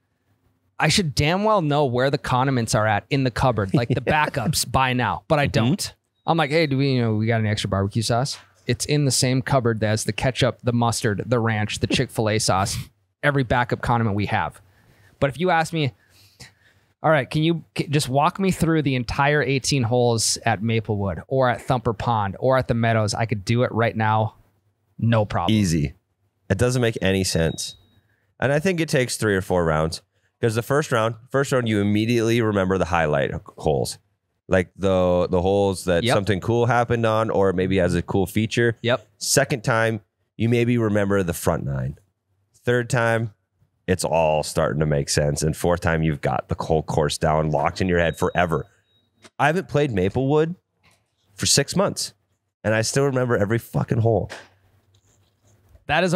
I should damn well know where the condiments are at in the cupboard, like the backups by now, but I don't. I'm like, hey, do we got any extra barbecue sauce? It's in the same cupboard as the ketchup, the mustard, the ranch, the Chick-fil-A sauce, every backup condiment we have. But if you ask me, all right, can you just walk me through the entire 18 holes at Maplewood or at Thumper Pond or at the Meadows? I could do it right now. No problem.
Easy. It doesn't make any sense. And I think it takes 3 or 4 rounds because the first round, you immediately remember the highlight holes. Like the holes that something cool happened on or maybe has a cool feature.
Yep.
Second time, you maybe remember the front 9. Third time, it's all starting to make sense. And fourth time, you've got the whole course down, locked in your head forever. I haven't played Maplewood for 6 months, and I still remember every fucking hole.
That is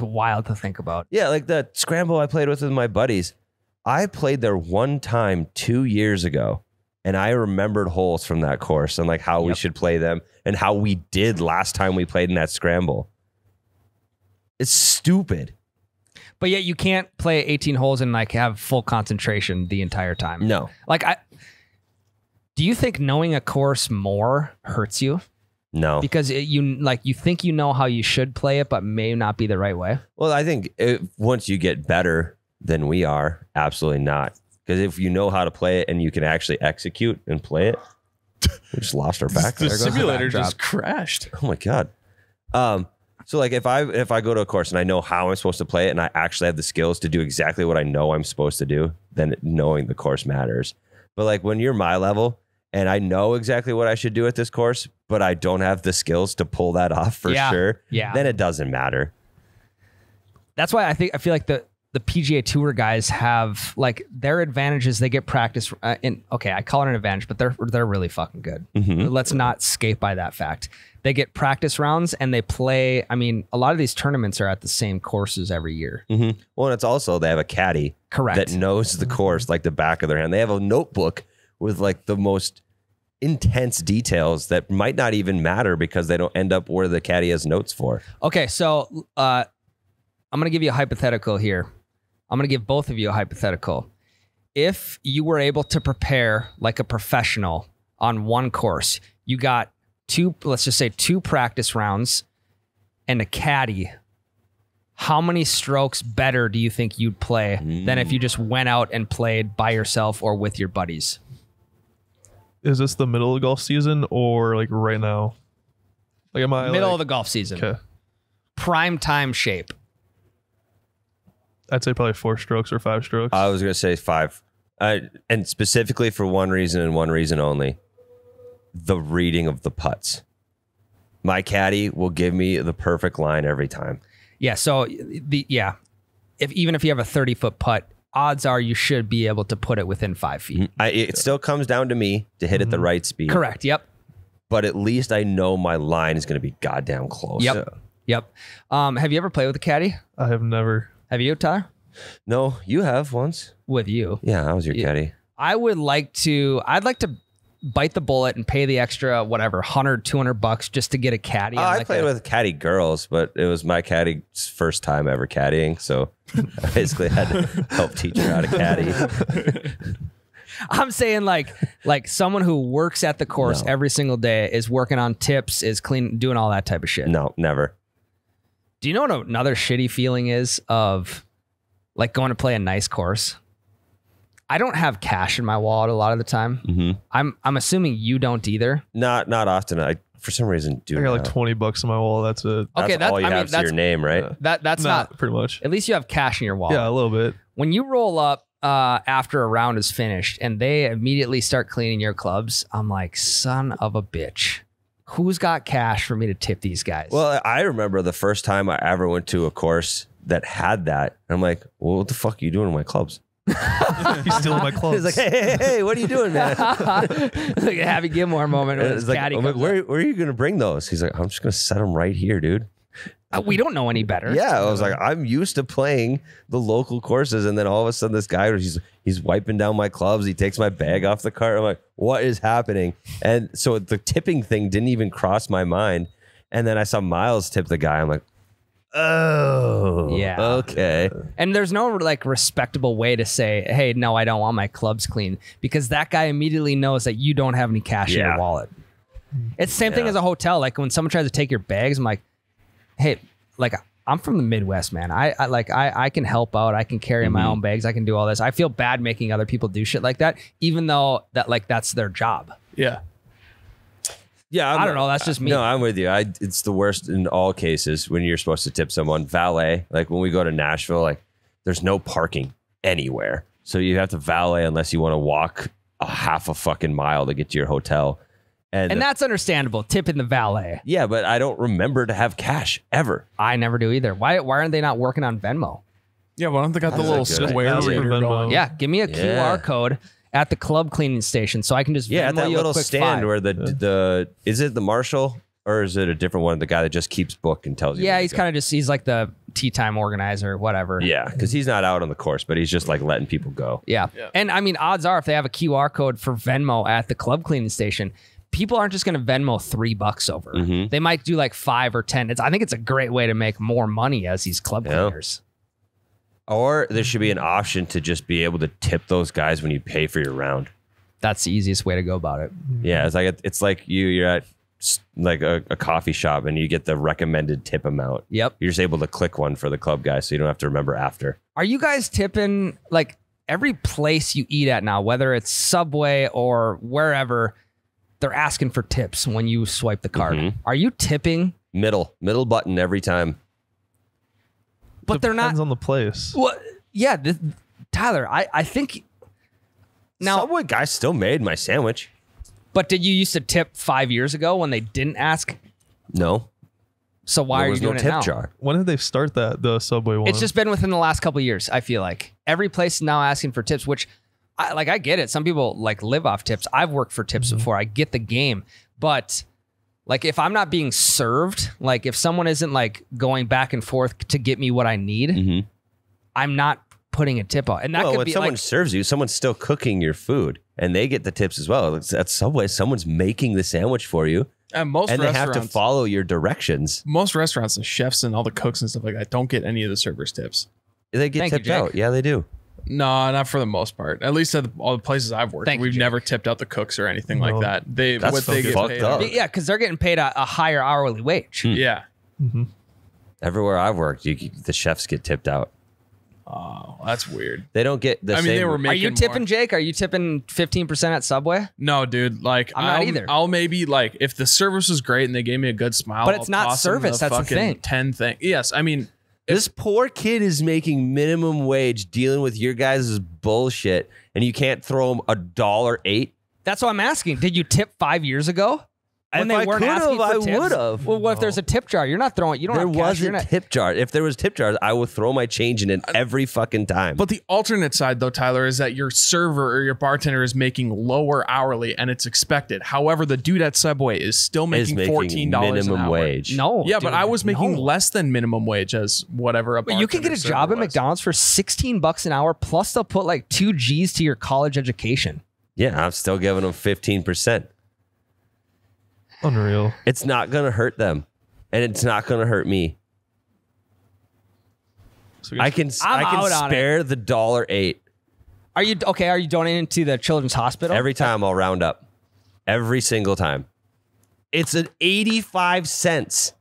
wild to think about.
Yeah, like the scramble I played with my buddies. I played there one time 2 years ago, and I remembered holes from that course and like how we should play them and how we did last time we played in that scramble. It's stupid.
But yet you can't play 18 holes and like have full concentration the entire time.
No.
Like do you think knowing a course more hurts you?
No.
Because you think you know how you should play it, but may not be the right way?
Well, I think once you get better than we are, absolutely not. Because if you know how to play it and you can actually execute and play it, we just lost our back.
The simulator just crashed.
Oh my God. So like if I go to a course and I know how I'm supposed to play it and I actually have the skills to do exactly what I know I'm supposed to do, then knowing the course matters. But like when you're my level and I know exactly what I should do at this course, but I don't have the skills to pull that off for sure, then it doesn't matter.
That's why I feel like the PGA Tour guys have like their advantages. They get practice okay, I call it an advantage, but they're really fucking good. Let's not skate by that fact. They get practice rounds and they play. I mean, a lot of these tournaments are at the same courses every year.
Well, and it's also they have a caddy that knows the course like the back of their hand. They have a notebook with like the most intense details that might not even matter because they don't end up where the caddy has notes for.
Okay, so I'm going to give you a hypothetical here. I'm going to give both of you a hypothetical. If you were able to prepare like a professional on one course, you got let's just say 2 practice rounds and a caddy, how many strokes better do you think you'd play than if you just went out and played by yourself or with your buddies?
Is this the middle of the golf season or like right now? Like am I
middle of the golf season?
Okay.
Prime time shape.
I'd say probably 4 strokes or 5 strokes.
I was going to say 5. And specifically for one reason and one reason only. The reading of the putts. My caddy will give me the perfect line every time.
Yeah. So even if you have a 30-foot putt, odds are you should be able to put it within 5 feet.
It still comes down to me to hit it the right speed.
Correct. Yep.
But at least I know my line is going to be goddamn close.
Yep. Have you ever played with a caddy?
I have never.
Have you, Tyler?
No, you have once.
With you.
Yeah, I was your caddy.
I'd like to bite the bullet and pay the extra, whatever, $100, $200 just to get a caddy.
I played with caddy girls, but it was my caddy's first time ever caddying. So I basically had to help teach her how to caddy.
I'm saying like someone who works at the course every single day, is working on tips, is clean, doing all that type of shit.
No, never.
Do you know what another shitty feeling is of like going to play a nice course? I don't have cash in my wallet a lot of the time. I'm assuming you don't either.
Not often. I for some reason do.
I got like $20 in my wallet. That's it.
Okay,
that's all you have to your name, right?
That's not
pretty much.
At least you have cash in your wallet.
Yeah, a little bit.
When you roll up after a round is finished and they immediately start cleaning your clubs, I'm like, son of a bitch. Who's got cash for me to tip these guys?
Well, I remember the first time I ever went to a course that had that. I'm like, well, what the fuck are you doing in my clubs?
He's stealing my clothes.
He's like, hey, what are you doing, man?
Like a Happy Gilmore moment. With his caddy
I'm like, where are you going to bring those? He's like, I'm just going to set them right here, dude.
We don't know any better.
Yeah, I was like, I'm used to playing the local courses, and then all of a sudden, this guy, he's wiping down my clubs. He takes my bag off the cart. I'm like, what is happening? And so the tipping thing didn't even cross my mind. And then I saw Miles tip the guy. I'm like, oh,
Yeah.
okay.
And there's no like respectable way to say, hey, no, I don't want my clubs clean, because that guy immediately knows that you don't have any cash in your wallet. It's the same thing as a hotel. Like when someone tries to take your bags, I'm like, hey, like I'm from the Midwest, man. I can help out. I can carry my own bags. I can do all this. I feel bad making other people do shit like that, even though that's their job.
Yeah.
Yeah,
I don't know. That's just me.
No, I'm with you. It's the worst in all cases when you're supposed to tip someone. Valet, like when we go to Nashville, like there's no parking anywhere, so you have to valet unless you want to walk a half a fucking mile to get to your hotel. And
that's understandable. Tipping the valet.
Yeah, but I don't remember to have cash ever.
I never do either. Why aren't they not working on Venmo?
Yeah, why don't they got the little
that good?
square
Ask for
reader
Venmo.
going?
Yeah, give me a QR code at the club cleaning station so I can just
Yeah, at
Venmo
that
you a
little
quick
stand
$5.
where the is it the marshal or is it a different one? The guy that just keeps book and tells you.
Yeah,
where to
he's
go?
kind of he's like the tea time organizer, whatever.
Yeah, because he's not out on the course, but he's just like letting people go.
Yeah. And I mean, odds are if they have a QR code for Venmo at the club cleaning station, people aren't just going to Venmo $3 over.
Mm-hmm.
They might do like 5 or 10. I think it's a great way to make more money as these club cleaners.
Or there should be an option to just be able to tip those guys when you pay for your round.
That's the easiest way to go about it.
Yeah, it's like you're at like a coffee shop and you get the recommended tip amount.
Yep.
You're just able to click one for the club guy, so you don't have to remember after.
Are you guys tipping like every place you eat at now, whether it's Subway or wherever? They're asking for tips when you swipe the card.
Mm-hmm.
Are you tipping?
Middle button every time.
But they're
Depends
not.
on the place.
Well, yeah, Tyler, I think now.
Subway guy still made my sandwich.
But did you used to tip 5 years ago when they didn't ask?
No,
So why
there
are
was
you
no
doing
tip
it now?
jar.
When did they start the Subway one?
It's just been within the last couple of years. I feel like every place is now asking for tips, which I get it. Some people like live off tips. I've worked for tips before. I get the game, but like if I'm not being served, like if someone isn't like going back and forth to get me what I need, I'm not putting a tip on. And that could
when
be
someone
like,
serves you, someone's still cooking your food, and they get the tips as well. At Subway, someone's making the sandwich for you,
And most
and they
restaurants,
have to follow your directions.
most restaurants, the chefs and all the cooks and stuff like that don't get any of the servers tips.
They get
Thank you,
tipped
Jake.
out. Yeah, they do.
No, not for the most part. At least at all the places I've worked,
Thank you,
we've
Jake.
never tipped out the cooks or anything
No.
like that.
That's
what they get
fucked
paid.
up.
yeah, because they're getting paid a higher hourly wage.
Yeah.
Everywhere I've worked, the chefs get tipped out.
Oh, that's weird.
They don't get the
I
same.
mean, they were
Are
making
you tipping,
more.
Jake? Are you tipping 15% at Subway?
No, dude. Like
I'm not either.
I'll maybe like if the service was great and they gave me a good smile.
But it's
I'll
not
toss them
service, that's the
fucking
thing.
10 thing. Yes, I mean
This poor kid is making minimum wage dealing with your guys' bullshit, and you can't throw him $1.08.
That's what I'm asking. Did you tip 5 years ago? When
If
they
I
weren't
could've,
asking for
I
tips?
would've.
Well, what if there's a tip jar? You're not throwing. You don't
There
have cash. You're
wasn't
not.
tip jar. If there was tip jars, I would throw my change in it every fucking time.
But the alternate side, though, Tyler, is that your server or your bartender is making lower hourly and it's expected. However, the dude at Subway is still
is
making
making
$14 an
minimum
hour.
wage.
No.
Yeah, but
dude,
I was making
no.
less than minimum wage as whatever.
But you can get a job at McDonald's for $16 an hour. Plus, they'll put like 2 G's to your college education.
Yeah, I'm still giving them 15%.
unreal.
It's not gonna hurt them, and it's not gonna hurt me.
So
I can
I'm out on
spare the $1.08
Are you okay? Are you donating to the Children's Hospital?
every time. I'll round up, every single time. It's an 85 cents.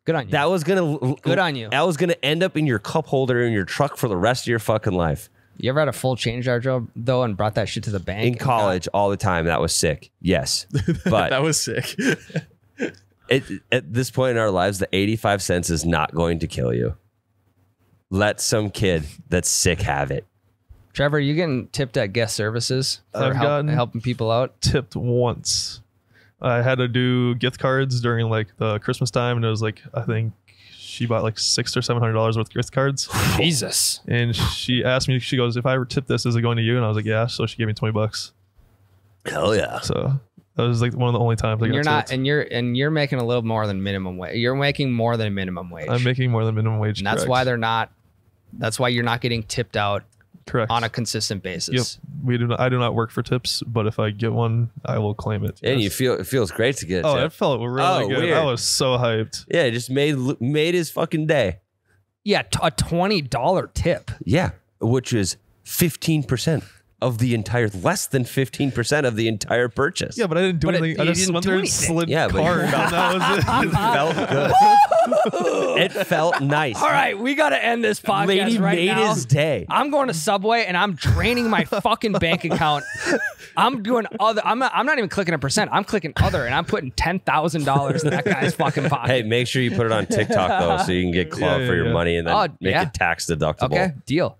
Good on you.
That was gonna
Good on you.
That was gonna end up in your cup holder in your truck for the rest of your fucking life.
You ever had a full change jar job though and brought that shit to the bank?
In college, all the time. That was sick. Yes, but
That was sick.
at this point in our lives, the 85 cents is not going to kill you. Let some kid that's sick have it.
Trevor, you getting tipped at guest services for
I've gotten-
helping people out?
tipped once. I had to do gift cards during like the Christmas time, and it was like I think she bought like $600 or $700 worth of gift cards.
Jesus.
And she asked me, she goes, "If I ever tip this, is it going to you?" And I was like, "Yeah." So she gave me $20.
Hell yeah.
So That was like one of the only times I got
You're not,
tipped.
and you're making a little more than minimum wage. You're making more than minimum wage.
I'm making more than minimum wage.
and that's
correct.
why they're not. That's why you're not getting tipped out
correct
on a consistent basis.
Yep. We do not. I do not work for tips, but if I get one, I will claim it.
And
yes.
it feels great to get.
Oh,
to.
it felt really good.
weird.
I was so hyped.
Yeah, it just made his fucking day.
Yeah, a $20 tip.
Yeah, which is 15% of the entire, less than 15% of the entire purchase.
Yeah, but I didn't do
But
anything. I
you
just
didn't
went
do
there and
anything.
slid
Yeah, but
card, and that was it.
It felt good. It felt nice.
All right, we got to end this podcast
Lady
right
made
now.
his day.
I'm going to Subway and I'm draining my fucking bank account. I'm doing other. I'm not even clicking a percent. I'm clicking other, and I'm putting $10,000 in that guy's fucking pocket.
Hey, make sure you put it on TikTok though, so you can get clubbed
Yeah,
for your
yeah.
money and then
Oh,
make
yeah.
it tax deductible.
Okay, deal.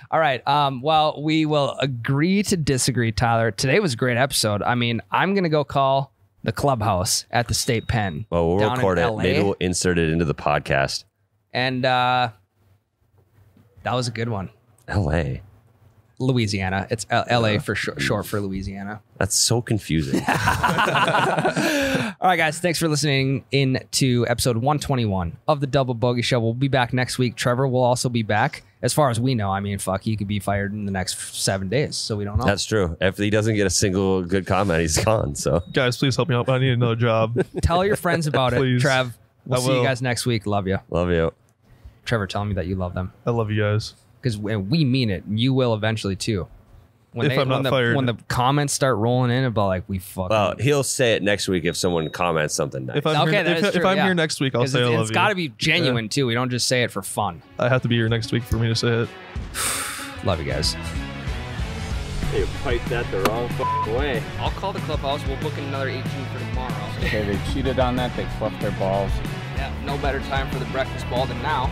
All right. Well, we will agree to disagree, Tyler. Today was a great episode. I mean, I'm gonna go call the clubhouse at the state pen.
Well, we'll
down
record
in
it.
LA.
Maybe we'll insert it into the podcast.
And that was a good one.
LA.
Louisiana. It's LA for short for Louisiana.
That's so confusing.
All right, guys. Thanks for listening in to episode 121 of the Double Bogey Show. We'll be back next week. Trevor will also be back. As far as we know, I mean, fuck, he could be fired in the next 7 days, so we don't know.
That's true. If he doesn't get a single good comment, he's gone. So
Guys, please help me out. I need another job.
Tell your friends about it,
Please.
Trev. We'll
I
see you
will.
guys next week. Love you.
love you.
Trevor, tell me that you love them.
I love you guys.
Because we mean it. You will eventually, too.
If I'm not fired.
When the comments start rolling in about, like, we fucking...
Well, he'll say it next week if someone comments something nice.
If I'm
Okay,
here,
that is
if
true,
I'm
yeah.
here next week, I'll
'Cause
say I love
it's
you.
got to be genuine, too. We don't just say it for fun.
I have to be here next week for me to say it.
Love you guys.
They piped that the wrong way.
I'll call the clubhouse. We'll book another 18 for tomorrow.
Okay, they cheated on that. They fluffed their balls.
Yeah, no better time for the breakfast ball than now.